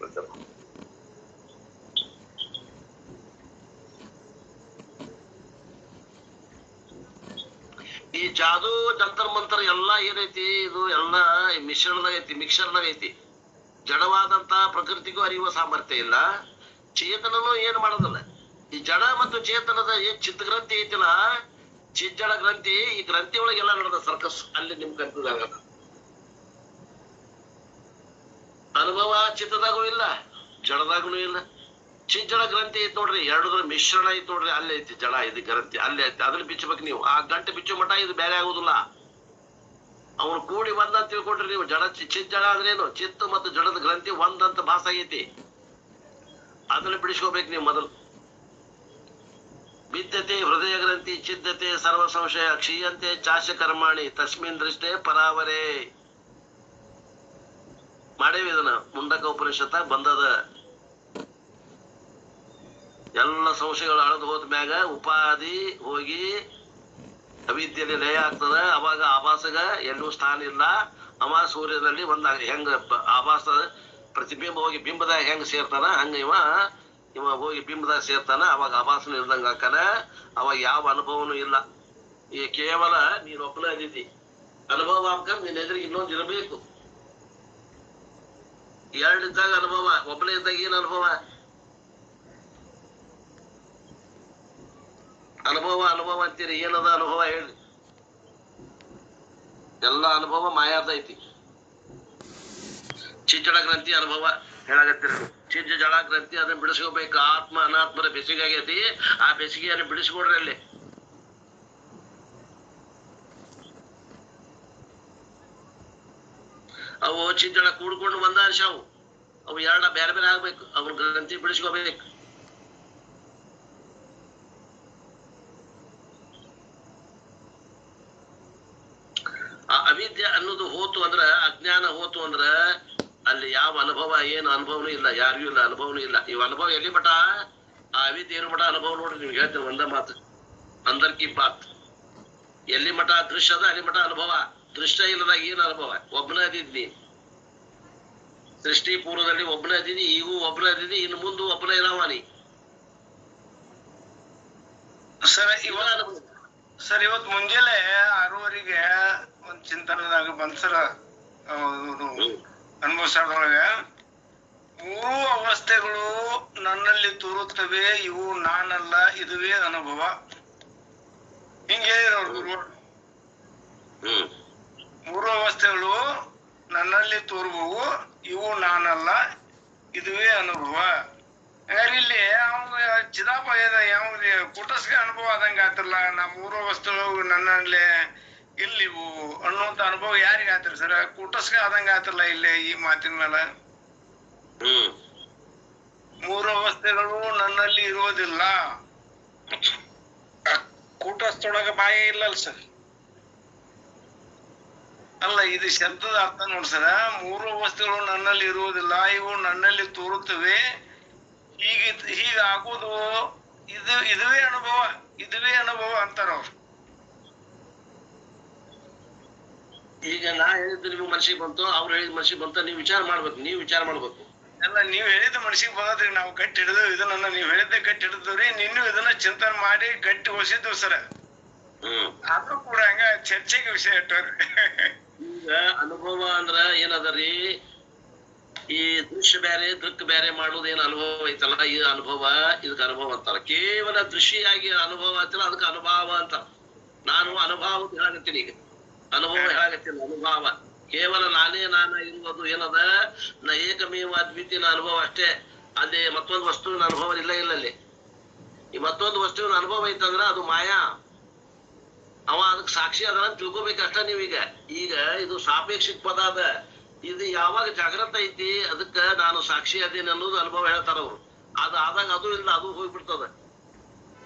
Speaker 1: ಈ ಜಾದು ಜಂತರ್ ಮಂತರ್ ಎಲ್ಲಾ ಏನೈತಿ, ಇದು ಎಲ್ಲಾ ಮಿಶ್ರಣದಾಗ ಐತಿ, ಮಿಕ್ಸರ್ದಾಗ ಐತಿ. ಜಡವಾದಂತ ಪ್ರಕೃತಿಗೂ ಅರಿಯುವ ಸಾಮರ್ಥ್ಯ ಇಲ್ಲ, ಚೇತನನು ಏನ್ ಮಾಡೋದಲ್ಲ. ಈ ಜಡ ಮತ್ತು ಚೇತನದ ಏನ್ ಚಿತ್ತಗ್ರಂಥಿ ಐತಿಲ್ಲ, ಚಿಜ್ಜಡ ಗ್ರಂಥಿ, ಈ ಗ್ರಂಥಿ ಒಳಗೆಲ್ಲ ನಡೆದ ಸರ್ಕಸ್. ಅಲ್ಲಿ ನಿಮ್ ಕನ್ಫ್ಯೂಸ್ ಆಗಲ್ಲ. ಅನುಭವ ಚಿತ್ತದಾಗೂ ಇಲ್ಲ, ಜಡದಾಗೂ ಇಲ್ಲ. ಚಿಜ್ಜಡ ಗ್ರಂಥಿ ಐತಿ ನೋಡ್ರಿ, ಎರಡರ ಮಿಶ್ರಣ ಐತಿ ನೋಡ್ರಿ, ಅಲ್ಲಿ ಐತಿ ಜಡ, ಇದು ಗ್ರಂಥಿ ಅಲ್ಲಿ ಐತಿ. ಅದನ್ನ ಬಿಚ್ಚಬೇಕು ನೀವು. ಆ ಗಂಟೆ ಬಿಚ್ಚೋ ಮಠ ಇದು ಬೇರೆ ಆಗುದಿಲ್ಲ. ಅವನು ಕೂಡಿ ಒಂದಂತ ತಿಳ್ಕೊಂಡ್ರಿ ನೀವು. ಜಡ ಚಿಜ್ಜಡ ಅಂದ್ರೇನು? ಚಿತ್ತು ಮತ್ತು ಜಡದ ಗ್ರಂಥಿ ಒಂದಂತ ಭಾಸ ಆಗೈತಿ. ಅದನ್ನ ಬಿಡಿಸ್ಕೋಬೇಕು ನೀವು ಮೊದಲು. ಬಿದ್ಯತೆ ಹೃದಯ ಗ್ರಂಥಿ ಚಿದ್ಯತೆ ಸರ್ವ ಸಂಶಯ ಕ್ಷೀಯಂತೆ ಚಾಶ ಕರ್ಮಾಣಿ ತಸ್ಮಿನ್ ದೃಷ್ಟೇ ಪರಾವರೇ. ಮಾಡೇವಿ ಇದನ್ನ. ಮುಂಡಕ ಉಪನಿಷತ್ತ ಬಂದದ. ಎಲ್ಲ ಸಂಶಯಗಳು ಅಳದು ಹೋದ ಮ್ಯಾಗ ಉಪಾಧಿ ಹೋಗಿ ಅವಿದ್ಯೆಯಲ್ಲಿ ಲಯ ಆಗ್ತದ. ಅವಾಗ ಆಭಾಸಗ ಎಲ್ಲೂ ಸ್ಥಾನ ಇಲ್ಲ. ಅವ ಸೂರ್ಯದಲ್ಲಿ ಒಂದಾಗ ಹೆಂಗ ಆಭಾಸ ಪ್ರತಿಬಿಂಬ ಹೋಗಿ ಬಿಂಬದಾಗ ಹೆಂಗ ಸೇರ್ತಾನ, ಹಂಗ ಇವ ಹೋಗಿ ಬಿಂಬದಾಗ ಸೇರ್ತಾನ. ಅವಾಗ ಆಭಾಸನ ಇಲ್ದಂಗ ಹಾಕನ. ಅವಾಗ ಯಾವ ಅನುಭವನೂ ಇಲ್ಲ. ಈ ಕೇವಲ ನೀನ್ ಒಬ್ಬನ ಅದಿತಿ. ಅನುಭವ ಆಗ್ಬೇಕಂದ್ರೆ ನಿನ್ನ ಎದುರಿಗೆ ಇನ್ನೊಂದು ಇರಬೇಕು. ಎರಡಿದ್ದಾಗ ಅನುಭವ, ಒಬ್ಬನೇ ಇದ್ದಾಗ ಏನ್ ಅನುಭವ? ಅನುಭವ ಅನುಭವ ಅಂತೀರಿ, ಏನದ ಅನುಭವ ಹೇಳಿ? ಎಲ್ಲ ಅನುಭವ ಮಾಯಾದ ಐತಿ. ಚಿಜ್ಜಡ ಗ್ರಂಥಿ ಅನುಭವ ಹೇಳಾಗತ್ತೀರಿ. ಚಿಜ್ಜ ಜಡ ಗ್ರಂಥಿ ಅದನ್ನ ಬಿಡಿಸ್ಕೋಬೇಕು. ಆತ್ಮ ಅನಾತ್ಮರ ಬೆಸಿಗೆ ಆಗೈತಿ. ಆ ಬೆಸಿಗೆಯನ್ನು ಬಿಡಿಸ್ಕೊಡ್ರಿ ಅಲ್ಲಿ. ಅವು ಚಿಜ್ಜಡ ಕೂಡ್ಕೊಂಡು ಒಂದ ಅಂಶ, ಅವು ಎರಡ ಬೇರೆ ಬೇರೆ ಆಗ್ಬೇಕು. ಅವ್ರ ಗ್ರಂಥಿ ಬಿಡಿಸ್ಕೋಬೇಕು. ಆ ಅವಿದ್ಯೆ ಅನ್ನೋದು ಹೋತು ಅಂದ್ರ, ಅಜ್ಞಾನ ಹೋತು ಅಂದ್ರ ಅಲ್ಲಿ ಯಾವ ಅನುಭವ, ಏನು ಅನುಭವನೂ ಇಲ್ಲ, ಯಾರಿಗೂ ಇಲ್ಲ, ಅನುಭವನೂ ಇಲ್ಲ. ಇವ್ ಅನುಭವ ಎಲ್ಲಿ ಮಠ? ಆ ಅವಿದ್ಯೆ ಏನು ಮಠ ಅನುಭವ ನೋಡ್ರಿ. ನಿಮ್ಗೆ ಹೇಳ್ತೀನಿ ಒಂದ ಮಾತು, ಅಂದರ್ ಕಿ ಬಾತ್. ಎಲ್ಲಿ ಮಠ ದೃಶ್ಯ ಅದ ಅಲ್ಲಿ ಮಠ ಅನುಭವ. ದೃಷ್ಟ ಇಲ್ಲದಾಗ ಏನ್ ಅನುಭವ? ಒಬ್ಬನ ಅದಿದ್ನಿ, ಸೃಷ್ಟಿ ಪೂರ್ವದಲ್ಲಿ ಒಬ್ಬನ ಅದಿನಿ, ಈಗೂ ಒಬ್ಬನ ಅದಿನಿ, ಇನ್ನು ಮುಂದೆ ಒಬ್ಬನ ಇದಾವಾನಿ.
Speaker 2: ಸರ್ ಇವತ್ ಮುಂಜಾನೆ 6:30ಗೆ ಒಂದ್ ಚಿಂತನದಾಗ ಬಂದ್ ಸರ್, ಅನುಭವಿಸೋದ್ರೊಳಗ 3 ಅವಸ್ಥೆಗಳು ನನ್ನಲ್ಲಿ ತೋರುತ್ತವೆ, ಇವು ನಾನಲ್ಲ, ಇದುವೇ ಅನುಭವ. ಹಿಂಗೆ ಹೇಳಿದ್ರು ಗುರು. 3 ಅವಸ್ಥೆಗಳು ನನ್ನಲ್ಲಿ ತೋರುವವು, ಇವು ನಾನಲ್ಲ, ಇದುವೇ ಅನುಭವ. ಇಲ್ಲಿ ಚಿದಾಭಯದ ಯಾವ ಕುಟಸ್ಗೆ ಅನುಭವ ಆದಂಗ ಆತಿರ್ಲ. ನಾ 3 ಅವಸ್ಥೆಗಳು ನನ್ನಲ್ಲಿ ಇಲ್ಲಿವು ಅನ್ನುವಂತ ಅನುಭವ ಯಾರಿಗ ಆತಿರಿ ಸರ್? ಕೂಟಸ್ಗೆ ಆದಂಗ ಆತಿರ್ಲ ಇಲ್ಲಿ ಈ ಮಾತಿನ ಮೇಲೆ. 3 ಅವಸ್ಥೆಗಳು ನನ್ನಲ್ಲಿ ಇರೋದಿಲ್ಲ.
Speaker 6: ಕೂಟಸ್ಥೊಳಗ ಮಾಯೆ ಇಲ್ಲಲ್ಲ ಸರ್?
Speaker 2: ಅಲ್ಲ, ಇದು ಶಬ್ದದ ಅರ್ಥ ನೋಡಿ ಸರ. 3 ಅವಸ್ಥೆಗಳು ನನ್ನಲ್ಲಿ ಇರುವುದಿಲ್ಲ, ಇವು ನನ್ನಲ್ಲಿ ತೋರುತ್ತವೆ, ಹೀಗಾಗುವುದು, ಇದುವೇ ಅನುಭವ, ಇದುವೇ ಅನುಭವ ಅಂತಾರ ಅವ್ರು.
Speaker 1: ಈಗ ನಾ ಹೇಳಿದ್ದು ನಿಮ್ಗೆ ಮನಸ್ಸಿಗೆ ಬಂತು, ಅವ್ರು ಹೇಳಿದ ಮನಸ್ಸಿಗೆ ಬಂತ, ನೀವ್ ವಿಚಾರ ಮಾಡ್ಬೇಕು.
Speaker 2: ಎಲ್ಲ ನೀವ್ ಹೇಳಿದ ಮನಸ್ಸಿಗೆ ಬಂದ್ರಿ, ನಾವು ಗಟ್ಟಿ ಹಿಡಿದು ಇದನ್ನ, ನೀವ್ ಹೇಳಿದ್ದೆ ಗಟ್ಟಿ ಹಿಡಿದ್ರಿ. ನಿನ್ನೂ ಇದನ್ನ ಚಿಂತನೆ ಮಾಡಿ ಗಟ್ಟಿ ಹೊಸಿದ್ವು ಸರ. ಅದು ಕೂಡ ಹಂಗ ಚರ್ಚೆಗೆ ವಿಷಯ ಇಟ್ಟವ್ರಿ.
Speaker 1: ಈಗ ಅನುಭವ ಅಂದ್ರ ಏನದರಿ? ಈ ದೃಶ್ಯ ಬೇರೆ ದೃಕ್ ಬೇರೆ ಮಾಡೋದು ಏನ್ ಅನುಭವ ಐತಲ್ಲ, ಈ ಅನುಭವ, ಇದಕ್ಕೆ ಅನುಭವ ಅಂತಾರ. ಕೇವಲ ದೃಶ್ಯಾಗಿ ಅನುಭವ ಅಂತಲ್ಲ, ಅದಕ್ಕೆ ಅನುಭವ ಅಂತಾರ. ನಾನು ಅನುಭವ ಹೇಳಾಗತ್ತೀನಿ. ಈಗ ಅನುಭವ ಹೇಳಾಗತ್ತೀನಿ. ಅನುಭವ ಕೇವಲ ನಾನೇ ಇರುವುದು ಏನದ? ನಾ ಏಕಮೇವ ಅದ್ವಿತೀಯ ಅನುಭವ ಅಷ್ಟೇ. ಅಲ್ಲಿ ಮತ್ತೊಂದು ವಸ್ತುವಿನ ಅನುಭವ ಇಲ್ಲ. ಅಲ್ಲಿ ಈ ಮತ್ತೊಂದು ವಸ್ತುವಿನ ಅನುಭವ ಐತಂದ್ರ ಅದು ಮಾಯಾ. ಅವ ಅದಕ್ಕೆ ಸಾಕ್ಷಿ ಅದ ಅಂತ ತಿಳ್ಕೊಬೇಕಷ್ಟ ನೀವೀಗ. ಈಗ ಇದು ಸಾಪೇಕ್ಷಿಕ ಪದ ಅದ. ಇದು ಯಾವಾಗ ಜಾಗ್ರತ ಐತಿ ಅದಕ್ಕ ನಾನು ಸಾಕ್ಷಿ ಅದೇನಿ ಅನ್ನೋದು ಅನುಭವ ಹೇಳ್ತಾರ ಅವ್ರು. ಅದು ಆದಾಗ ಅದು ಇಲ್ಲ, ಅದು ಹೋಗ್ಬಿಡ್ತದ.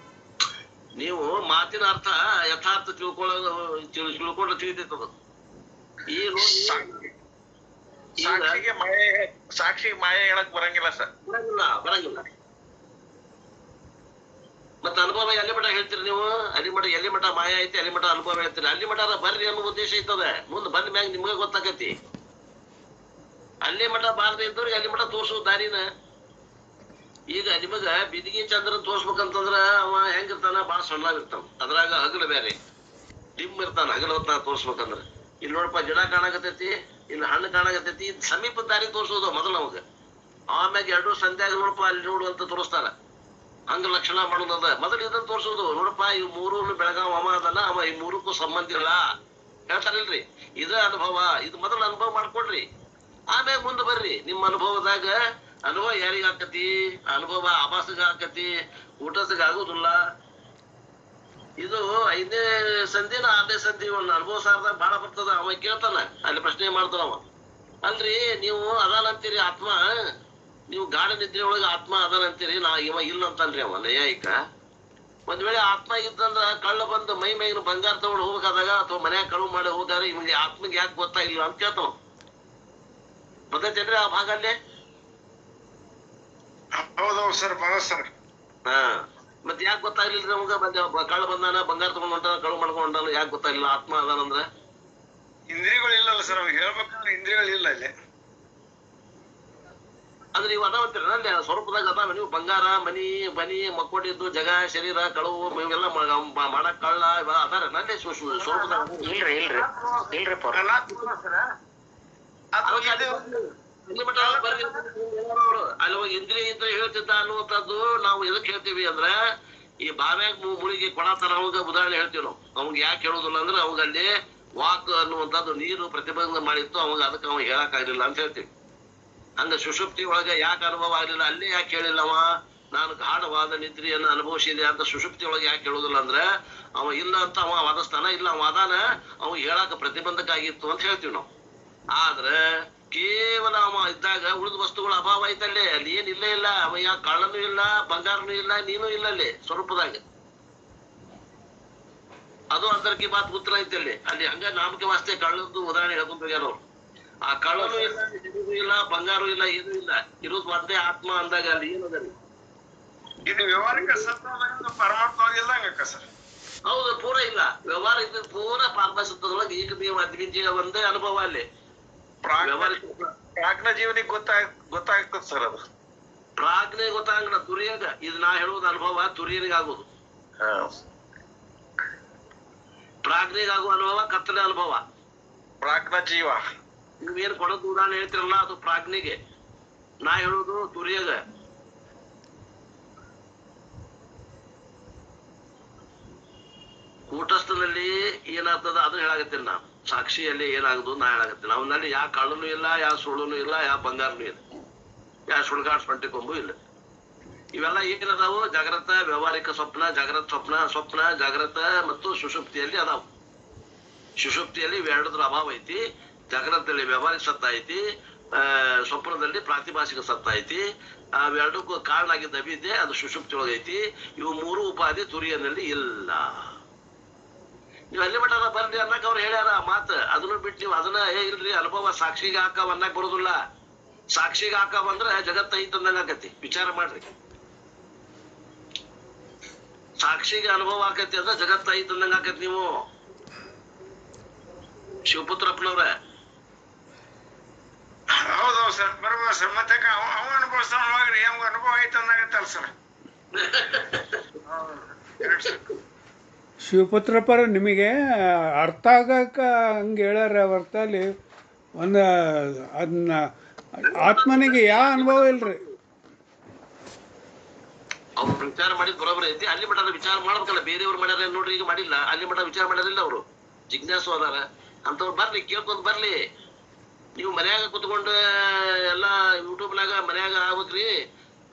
Speaker 1: ನೀವು ಮಾತಿನ ಅರ್ಥ ಯಥಾರ್ಥ ತಿಳ್ಕೊಂಡ್ರೆ ತಿಳಿತೈತದ.
Speaker 6: ಸಾಕ್ಷಿಗೆ ಮಾಯೆ ಹೇಳಕ್ ಬರಂಗಿಲ್ಲ ಸರ್?
Speaker 1: ಬರಂಗಿಲ್ಲ. ಮತ್ತ ಅನುಭವ ಎಲ್ಲಿ ಮಠ ಹೇಳ್ತೀರಿ ನೀವು? ಎಲ್ಲಿ ಮಠ ಮಾಯ ಐತಿ, ಅಲ್ಲಿ ಮಠ ಅನುಭವ ಹೇಳ್ತೀರಿ. ಅಲ್ಲಿ ಮಠ ಬರ್ರಿ ಅನ್ನೋ ಉದ್ದೇಶ ಐತದ. ಮುಂದ್ ಬಂದ ಮ್ಯಾಗ ನಿಮ್ಗ ಗೊತ್ತಾಗತಿ. ಅಲ್ಲಿ ಮಠ ಬಾರದೆ ಇದ್ದವ್ರಿಗೆ ಅಲ್ಲಿ ಮಠ ತೋರ್ಸೋ ದಾರಿನ. ಈಗ ನಿಮಗ ಬಿದಿಗಿ ಚಂದ್ರ ತೋರ್ಸ್ಬೇಕಂತಂದ್ರ ಅವ ಹೆಂಗಿರ್ತಾನ? ಬಾಳ ಸಣ್ಣಾಗಿರ್ತಾನ. ಅದ್ರಾಗ ಹಗಲು ಬೇರೆ ಡಿಮ್ ಇರ್ತಾನ. ಹಗಲು ಹೊತ್ತ ತೋರ್ಸ್ಬೇಕಂದ್ರ ಇಲ್ಲಿ ನೋಡಪ್ಪ ಗಿಡ ಕಾಣಾಕತೈತಿ, ಇಲ್ಲಿ ಹಣ್ಣು ಕಾಣಾಕತೈತಿ, ಸಮೀಪದ ದಾರಿ ತೋರ್ಸೋದು ಮೊದಲು ಅವಾಗ. ಆಮ್ಯಾಗ 2 ಸಂಧ್ಯಾಗ ನೋಡಪ್ಪ ಅಲ್ಲಿ ನೋಡು ಅಂತ ತೋರಿಸ್ತಾರ. ಹಂಗ ಲಕ್ಷಣ ಮಾಡೋದದ. ಮೊದಲು ಇದನ್ನ ತೋರ್ಸೋದು. ನೋಡಪ್ಪ ಇವ್ 3 ಬೆಳಗಾವ್ ಅವ ಅದಲ್ಲ, ಅವ ಈ 3ಕ್ಕೂ ಸಂಬಂಧ ಇಲ್ಲ ಹೇಳ್ತಾರಿಲ್ರಿ. ಇದ ಅನುಭವ. ಇದು ಮೊದಲು ಅನುಭವ ಮಾಡ್ಕೊಡ್ರಿ, ಆಮ್ಯಾಗ ಮುಂದೆ ಬರ್ರಿ. ನಿಮ್ಮ ಅನುಭವದಾಗ ಅನುಭವ ಯಾರಿಗ ಆಕತಿ? ಅನುಭವ ಆಭಾಸಗ ಆಕತಿ, ಊಟಸಗ ಆಗುದಿಲ್ಲ. ಇದು 5ನೇ ಸಂಧಿನ 6ನೇ ಸಂಧಿ ಒಂದು ಅನುಭವ ಸಾರದಾಗ ಬಾಳ ಬರ್ತದ. ಅವ ಕೇಳ್ತಾನ, ಅಲ್ಲಿ ಪ್ರಶ್ನೆ ಮಾಡ್ತಾನ ಅವ. ಅಲ್ರಿ ನೀವು ಅದಾನಂತೀರಿ ಆತ್ಮ, ನೀವು ಗಾಢ ನಿದ್ರೆ ಒಳಗ ಆತ್ಮ ಅದಾನಂತೀರಿ, ಇವ ಇಲ್ಲ ಅಂತನ್ರಿ ಅವ ನೈಯಾಯಿಕ. ಒಂದ್ ವೇಳೆ ಆತ್ಮ ಇದ್ದಂದ್ರ ಕಳ್ಳ ಬಂದು ಮೈ ಮೇಗಿನ ಬಂಗಾರ ತಗೊಂಡು ಹೋಗ್ಬೇಕಾದಾಗ ಅಥವಾ ಮನ್ಯಾಗ ಕಳು ಮಾಡಿ ಹೋಗಾರ ಇವ್ನಿಗೆ ಆತ್ಮಗೆ ಯಾಕೆ ಗೊತ್ತಾಗಿಲ್ಲ ಅಂತ ಕೇಳ್ತಾವ. ಬರ್ತೈತೇನ್ರಿ ಆ ಭಾಗ ಅಲ್ಲೇ?
Speaker 2: ಹೌದೌದು ಸರ್, ಸರ್.
Speaker 1: ಮತ್ ಯಾಕೆ ಗೊತ್ತಾಗ್ಲಿಲ್ರಿ ನಮ್ಗ? ಕಳ್ಳ ಬಂದಾನ, ಬಂಗಾರ ತಗೊಂಡ್ ಹೊಂಟಾನ, ಕಳು ಮಾಡ್ಕೊಂಡ್ ಹೊಂಟಾನ, ಯಾಕೆ ಗೊತ್ತಾಗ್ಲಿಲ್ಲ ಆತ್ಮ ಅದಾನಂದ್ರ?
Speaker 2: ಇಂದ್ರಿಯಗಳು ಇಲ್ಲಲ್ಲ ಸರ್, ಅವ್ರಿಗೆ ಹೇಳ್ಬೇಕಂದ್ರೆ ಇಂದ್ರಿಯಗಳು ಇಲ್ಲ ಇಲ್ಲಿ.
Speaker 1: ಅಂದ್ರೆ ನೀವು ಅದಾವಂತೀರ ಅಲ್ಲಿ ಸ್ವರೂಪದಾಗ ಅದಾವ. ನೀವು ಬಂಗಾರ, ಮನಿ ಮಕ್ಕೊಂಡಿದ್ದು, ಜಗ, ಶರೀರ, ಕಳುವು ಇವೆಲ್ಲ ಮಾಡಕ್ ಕಳ್ಳ ಇವೆಲ್ಲ ಅದಾರ ನಲ್ಲಿ ಸ್ವರೂಪದಾಗ? ಅಲ್ಲಿ ಹೋಗಿ ಇಂದ್ರಿಯ ಇದ್ರೆ ಹೇಳ್ತಿದ್ದ ಅನ್ನುವಂಥದ್ದು ನಾವು ಎದಕ್ ಹೇಳ್ತೀವಿ ಅಂದ್ರ, ಈ ಬಾವ್ಯಾಗ ಮುಳಿಗೆ ಕೊಡ ತರ ಅವಾಗ ಉದಾಹರಣೆ ಹೇಳ್ತೀವಿ ನಾವು. ಅವಾಗ ಯಾಕೆ ಹೇಳುದಿಲ್ಲ ಅಂದ್ರೆ ಅವಾಗ ಅಲ್ಲಿ ವಾಕ್ ಅನ್ನುವಂಥದ್ದು ನೀರು ಪ್ರತಿಬಂಧ ಮಾಡಿತ್ತು, ಅವಾಗ ಅದಕ್ಕೆ ಅವ ಹೇಳಕ್ ಆಗ್ಲಿಲ್ಲ ಅಂತ ಹೇಳ್ತೀವಿ. ಹಂಗ ಸುಷುಪ್ತಿ ಒಳಗ ಯಾಕೆ ಅನುಭವ ಆಗ್ಲಿಲ್ಲ, ಅಲ್ಲೇ ಯಾಕೆ ಹೇಳಿಲ್ಲವ? ನಾನು ಗಾಢವಾದ ನಿದ್ರೆಯನ್ನು ಅನುಭವಿಸಿದೆ ಅಂತ ಸುಷುಪ್ತಿ ಒಳಗೆ ಯಾಕೆ ಹೇಳುದಿಲ್ಲ ಅಂದ್ರೆ ಅವ ಇಲ್ಲ ಅಂತ ಅವ ವಾದಸ್ಥಾನ ಇಲ್ಲ, ಅವ ಅದಾನ, ಅವ ಹೇಳಾಕ ಪ್ರತಿಬಂಧಕ ಆಗಿತ್ತು ಅಂತ ಹೇಳ್ತೀವಿ ನಾವು. ಆದ್ರೆ ಕೇವಲ ಅವ ಇದ್ದಾಗ ಉಳಿದ ವಸ್ತುಗಳ ಅಭಾವ ಐತಲ್ಲೇ, ಅಲ್ಲಿ ಏನ್ ಇಲ್ಲೇ ಇಲ್ಲ. ಅವ ಯಾ ಕಳ್ಳನೂ ಇಲ್ಲ, ಬಂಗಾರನೂ ಇಲ್ಲ, ನೀನು ಇಲ್ಲ ಅಲ್ಲಿ ಸ್ವರೂಪದಾಗ. ಅದು ಅಂತರ್ಕಿ ಮಾತು ಉತ್ತರ ಐತಲ್ಲಿ. ಅಲ್ಲಿ ಹಂಗ ನಾಮಕೆ ವಾಸ್ತೆ ಕಳ್ಳದ್ದು ಉದಾಹರಣೆ ಹೇಳ್ಕೊಂಡ್ ಹೋಗ್ಯಾರ ಅವ್ರು. ಆ ಕಳ್ಳನು ಇಲ್ಲ, ಇಲ್ಲ, ಬಂಗಾರು ಇಲ್ಲ, ಏನೂ ಇಲ್ಲ, ಇರೋದು ಮತ್ತೆ ಆತ್ಮ ಅಂದಾಗ ಅಲ್ಲಿ ಏನದ?
Speaker 2: ಇದು ವ್ಯವಹಾರಿಕ ಸತ್ವ ಪರಮಾತ್ಮ ಇಲ್ಲ ಹಂಗಕ್ಕ ಸರ್.
Speaker 1: ಹೌದು ಪೂರ ಇಲ್ಲ ವ್ಯವಹಾರ ಇದು ಪೂರ ಪಾರ್ಮಸತ್ವದೊಳಗೆ ಈಗ ನೀವು ಅದ್ವಿಜಯ ಒಂದೇ ಅನುಭವ ಅಲ್ಲಿ
Speaker 6: ಪ್ರಾಜ್ಞ ಜೀವನಿಗೆ ಗೊತ್ತಾಗ್ತದ ಸರ್ ಅದು.
Speaker 1: ಪ್ರಾಜ್ಞೆ ಗೊತ್ತಾಗಲ್ಲ ತುರಿಯಾಗ. ಇದು ನಾ ಹೇಳುವುದು ಅನುಭವ ತುರಿಯನಿಗೆ ಆಗೋದು. ಪ್ರಾಜ್ಞೆಗಾಗುವ ಅನುಭವ ಕತ್ತಲೆ ಅನುಭವ.
Speaker 6: ಪ್ರಾಜ್ಞ ಜೀವ
Speaker 1: ನೀವೇನ್ ಕೊಡೋದು ಉದಾಹರಣೆ ಹೇಳ್ತಿರಲ್ಲ ಅದು ಪ್ರಾಜ್ಞೆಗೆ. ನಾ ಹೇಳುದು ತುರಿಯಾಗ. ಕೂಟಸ್ಥನಲ್ಲಿ ಏನಾಗ್ತದ ಅದನ್ನ ಹೇಳಾಗತ್ತೀನಿ ನಾನು. ಸಾಕ್ಷಿಯಲ್ಲಿ ಏನಾಗುದು ನಾ ಹೇಳಾಗತ್ತೀನಿ. ಅವನಲ್ಲಿ ಯಾ ಕಳ್ಳನು ಇಲ್ಲ, ಯಾ ಸುಳ್ಳುನು ಇಲ್ಲ, ಯಾ ಬಂಗಾರನು ಇಲ್ಲ, ಯಾ ಸುಳ್ಗಾಡ್ ಸೊಂಟಿ ಕೊಂಬು ಇಲ್ಲ. ಇವೆಲ್ಲ ಏನದಾವು? ಜಾಗ್ರತ, ವ್ಯವಹಾರಿಕ ಸ್ವಪ್ನ, ಜಾಗ್ರತ ಸ್ವಪ್ನ, ಸ್ವಪ್ನ ಜಾಗ್ರತ ಮತ್ತು ಸುಷುಪ್ತಿಯಲ್ಲಿ ಅದಾವು. ಸುಷುಪ್ತಿಯಲ್ಲಿ ಇವೆರಡದ್ರ ಅಭಾವ ಐತಿ. ಜಾಗ್ರತದಲ್ಲಿ ವ್ಯವಹಾರಿಕ ಸತ್ತ ಐತಿ, ಸ್ವಪ್ನದಲ್ಲಿ ಪ್ರಾತಿಭಾಷಿಕ ಸತ್ತ ಐತಿ. ಅವೆರಡಕ್ಕೂ ಕಾರಣ ಆಗಿದ್ದ ಅವಿದ್ಯೆ ಅದು ಸುಷುಪ್ತಿ ಒಳಗೈತಿ. ಇವು ಮೂರು ಉಪಾಧಿ ತುರಿಯನಲ್ಲಿ ಇಲ್ಲ. ನೀವು ಅಲ್ಲಿ ಮಠ ಬರ್ಲಿ ಅನ್ನಕ್ ಅವ್ರು ಹೇಳ್ಯಾರ ಮಾತ. ಅದನ್ನು ಬಿಟ್ಟು ನೀವು ಅದನ್ನ ಇಲ್ರಿ ಅನುಭವ ಸಾಕ್ಷಿಗೆ ಹಾಕವ್ ಅನ್ನಕ್ ಬರೋದಿಲ್ಲ. ಸಾಕ್ಷಿಗೆ ಹಾಕವ್ ಅಂದ್ರ ಜಗತ್ತ ಐತಂದಂಗ ಆಕತಿ. ವಿಚಾರ ಮಾಡ್ರಿ. ಸಾಕ್ಷಿಗೆ ಅನುಭವ ಆಕತಿ ಅಂದ್ರೆ ಜಗತ್ತ ಐತಂದಂಗ ಆಕತಿ. ನೀವು ಶಿವಪುತ್ರಪ್ಪನವ್ರ
Speaker 2: ಹೌದೌದು ಸರ್, ಬರೋಬರ್ ಸರ್. ಮತ್ತೆ ಅವ ಅನುಭವಿಸ್ತಾನ್ರಿ, ಅವಂಗ ಅನುಭವ ಐತೆ ಅಂದಾಗತ್ತಲ್ಲ ಸರ್.
Speaker 7: ಶಿವಪುತ್ರಪ್ಪರ ನಿಮಗೆ ಅರ್ಥ ಆಗಕ್ಕ ಹಂಗೆ ಹೇಳ್ಯಾರ ಹೊರ್ತಲ್ಲಿ ಒಂದು ಅದನ್ನ ಆತ್ಮನಿಗೆ ಯಾವ ಅನುಭವ ಇಲ್ರಿ.
Speaker 1: ಅವ್ರು ವಿಚಾರ ಮಾಡಿದ್ ಬರೋಬರ ಐತಿ. ಅಲ್ಲಿ ಮಠ ವಿಚಾರ ಮಾಡ್ಬೇಕಲ್ಲ. ಬೇರೆಯವ್ರು ಮಾಡ್ಯಾರ ನೋಡ್ರಿ, ಈಗ ಮಾಡಿಲ್ಲ. ಅಲ್ಲಿ ಮಠ ವಿಚಾರ ಮಾಡ್ಯಾರಿಲ್ಲ. ಅವರು ಜಿಜ್ಞಾಸು ಅದಾರ ಅಂತವ್ರು ಬರ್ಲಿ, ಕೇಳ್ಕೊಂಡ್ ಬರ್ಲಿ. ನೀವು ಮನ್ಯಾಗ ಕುತ್ಕೊಂಡು ಎಲ್ಲಾ ಯೂಟ್ಯೂಬ್ನಾಗ ಮನ್ಯಾಗ ಆಗ್ಬೇಕ್ರಿ.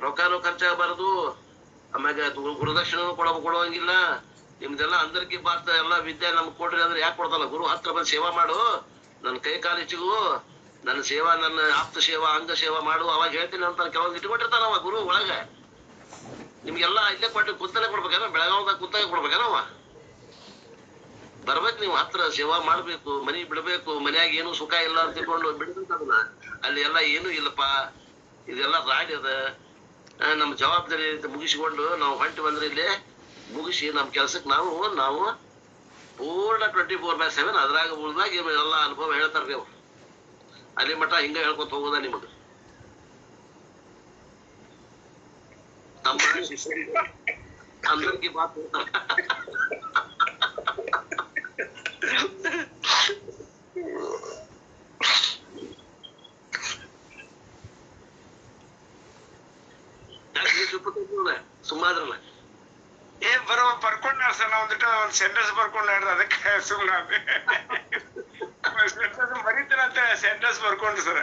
Speaker 1: ರೊಕ್ಕನೂ ಖರ್ಚಾಗಬಾರದು, ಆಮ್ಯಾಗ ಗುರುದಕ್ಷಿಣೆ ಕೊಡೋಂಗಿಲ್ಲ. ನಿಮ್ದೆಲ್ಲ ಅಂದರ್ಕಿ ಬಾರ್ತ ಎಲ್ಲಾ ವಿದ್ಯೆ ನಮ್ಗೆ ಕೊಡ್ರಿ ಅಂದ್ರೆ ಯಾಕೆ ಕೊಡ್ತಲ್ಲ? ಗುರು ಹತ್ರ ಬಂದು ಸೇವಾ ಮಾಡು, ನನ್ನ ಕೈ ಕಾಲಿಚ್ಚಿಗೂ, ನನ್ನ ಸೇವಾ, ನನ್ನ ಆಪ್ತ ಸೇವಾ, ಅಂಗ ಸೇವಾ ಮಾಡು, ಅವಾಗ ಹೇಳ್ತೀನಿ ಅಂತ ಕೆಲವೊಂದು ಇಟ್ಕೊಂಡಿರ್ತಾನ ಅವ ಗುರು ಒಳಗ. ನಿಮ್ಗೆಲ್ಲಾ ಇಲ್ಲೇ ಕೊಟ್ಟು ಕುತ್ತಲೆ ಕೊಡ್ಬೇಕೇನ? ಬೆಳಗಾವದಾಗ ಕುತ್ತಾಗ ಕೊಡ್ಬೇಕೇನವ? ಬರ್ಬೇಕು ನೀವು ಹತ್ರ ಸೇವಾ ಮಾಡ್ಬೇಕು. ಮನಿ ಬಿಡ್ಬೇಕು. ಮನ್ಯಾಗ ಏನು ಸುಖ ಇಲ್ಲ ಅಂತ ತಿಳ್ಕೊಂಡು ಬಿಡ್ಬೇಕು ಅದನ್ನ. ಅಲ್ಲಿ ಎಲ್ಲ ಏನು ಇಲ್ಲಪ್ಪ, ಇದೆಲ್ಲ ರಾಡಿ ಅದ. ನಮ್ಮ ಜವಾಬ್ದಾರಿ ಮುಗಿಸಿಕೊಂಡು ನಾವು ಹೊಂಟಿ ಬಂದ್ರೆ ಇಲ್ಲಿ ಮುಗಿಸಿ ನಮ್ಮ ಕೆಲ್ಸಕ್ಕೆ ನಾವು ಪೂರ್ಣ 24/7 ಅದ್ರಾಗ ಉಳ್ದಾಗ ಎಲ್ಲ ಅನುಭವ ಹೇಳ್ತಾರ್ರಿ ಅವ್ರು. ಅಲ್ಲಿ ಮಠ ಹಿಂಗ ಹೇಳ್ಕೊತ ಹೋಗೋದ ನಿಮಗ. ನಮ್ಮ ಅಂದರ್ಕಿ ಮಾತು ಸುಮ್ಮಾದ್ರಲ್ಲ.
Speaker 2: ಬರ್ಕೊಂಡ ಸರ್, ನಾವ್ ಒಂದ್ ಸೆಂಟೆನ್ಸ್ ಬರ್ಕೊಂಡ್ ಅದಕ್ಕೆ ಸುಮ್ನ ಬರೀತೀನಂತ ಸೆಂಟೆನ್ಸ್ ಬರ್ಕೊಂಡ್ರಿ ಸರ್.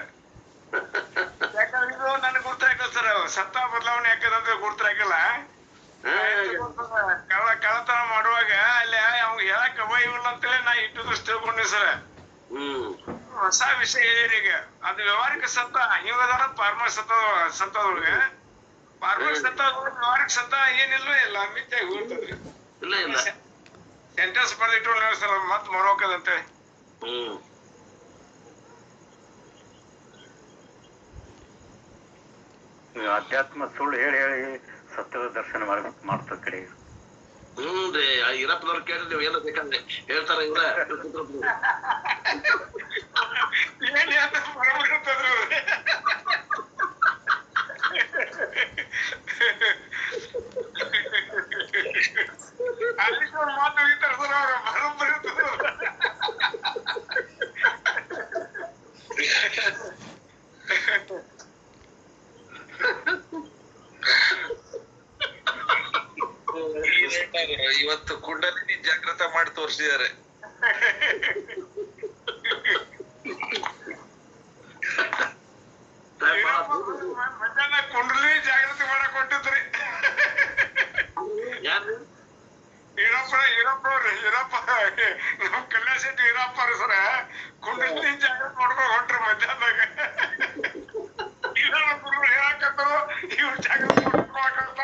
Speaker 2: ಯಾಕಂದ್ರೆ ಇದು ನನ್ಗೆ ಗುರ್ತಾಗಲ್ಲ ಸರ್. ಸತ್ತ ಬದಲಾವಣೆ ಯಾಕಂದ್ರೆ ಗುರ್ತಾಗಲ್ಲ. ಕಳ್ಳತನ ಮಾಡುವಾಗ ಅಲ್ಲಿ ಅವ್ಗೆ ಹೇಳಕ್ ಅಭಯವಿಲ್ಲ ಅಂತೇಳಿ ನಾ ಇಟ್ಟು ತಿಳ್ಕೊಂಡೆ ಸರ್. ಹೊಸ ವಿಷಯ ಈಗ ಅದು ವ್ಯವಹಾರಿಕ ಸತ್ತ ಹಿಂಗದಾರ ಪಾರ್ಮರ್ ಸತ್ತದೊಳಗೆ. ಪಾರ್ಮರ್ ಸತ್ತ ವ್ಯವಹಾರಿಕ ಸತ್ತ ಏನಿಲ್ಲ ಇಲ್ಲ ಮಿಥ್ಯಾಗಿ ಹೋಗ್ತದ್ರಿ. ಸೆಂಟೆನ್ಸ್ ಬರ್ದಿಟ್ಟು ಸರ್ ಮತ್ ಮರೋಕದಂತೇಳಿ.
Speaker 8: ಅಧ್ಯಾತ್ಮ ಸುಳ್ಳು ಹೇಳಿ ಹೇಳಿ ಸತ್ಯದ ದರ್ಶನ ಮಾಡ್ತದ ಕಡೆ.
Speaker 1: ರೀ ಇರಪ್ಪನವ್ರು ಕೇಳಿದ್ರೆ ನೀವು ಏನೋ ಬೇಕಂದ್ರೆ ಹೇಳ್ತಾರ. ಇವ್ರ
Speaker 2: ಮಾತು ಹೋಗಿರ್ತಾರ ಸರ್ ಅವ್ರ ಬರೋಬ್ಬರಿ
Speaker 6: ಇವತ್ತು ಕುಂಡಲಿನಿ ಜಾಗೃತ ಮಾಡಿ ತೋರಿಸಿದ್ದಾರೆ.
Speaker 2: ಮಧ್ಯಾಹ್ನ ಕುಂಡಲಿನಿ ಜಾಗೃತಿ ಮಾಡಕ್ ಕೊಟ್ಟಿದ್ರಿ. ಈರಪ್ಪ ನಮ್ ಕಲ್ಯಾಣ ಶೆಟ್ಟಿ ಈರಪ್ಪ ಸರ ಕುಂಡಲಿನಿ ಜಾಗೃತಿ ಮಾಡ್ಕೊಂಡ್ ಹೊಂಟ್ರಿ ಮಧ್ಯಾಹ್ನದಾಗ. ಗುರು ಹೇಳಕತ್ತರು ಇವ್ರು ಜಾಗೃತಿ ಮಾಡ್ಕೊಳಕ.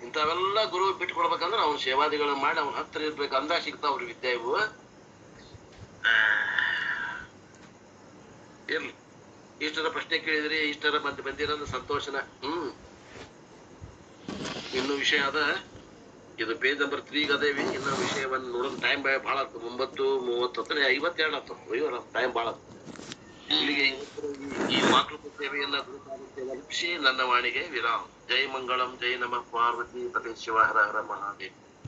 Speaker 1: ಇಂಥವೆಲ್ಲ ಗುರು ಬಿಟ್ಟು ಕೊಡ್ಬೇಕಂದ್ರೆ ಅವ್ನ ಸೇವಾದಿಗಳನ್ನ ಮಾಡಿ ಅವ್ನ ಹತ್ರ ಇರ್ಬೇಕು. ಅಂದಾಗ ಸಿಗ್ತಾವ್ರಿ ವಿದ್ಯೆ ಇವು. ಇರ್ಲಿ, ಇಷ್ಟರ ಪ್ರಶ್ನೆ ಕೇಳಿದ್ರಿ, ಇಷ್ಟರ ಬಂದಿರೋದು ಸಂತೋಷನ. ಇನ್ನು ವಿಷಯ ಅದ, ಇದು ಪೇಜ್ ನಂಬರ್ 3 ಅದೇವಿ. ಇನ್ನು ವಿಷಯವನ್ನ ನೋಡೋದು ಟೈಮ್ ಬಹಳ ಆಗ್ತದೆ. 9:30 52 ಆಗ್ತದೆ. ಅಯ್ಯೋ ಟೈಮ್ ಬಹಳ ಆಗ್ತದೆ. ಇಲ್ಲಿಗೆ ಈ ಮಾತೃತ್ವ ಸೇವೆಯನ್ನ ನನ್ನ ವಾಣಿಗೆ ವಿರಾಮ್. ಜೈ ಮಂಗಳಂ, ಜೈ ನಮಃ ಪಾರ್ವತಿ ಪತಿ ಶಿವ, ಹರ ಹರ ಮಹಾದೇವ್.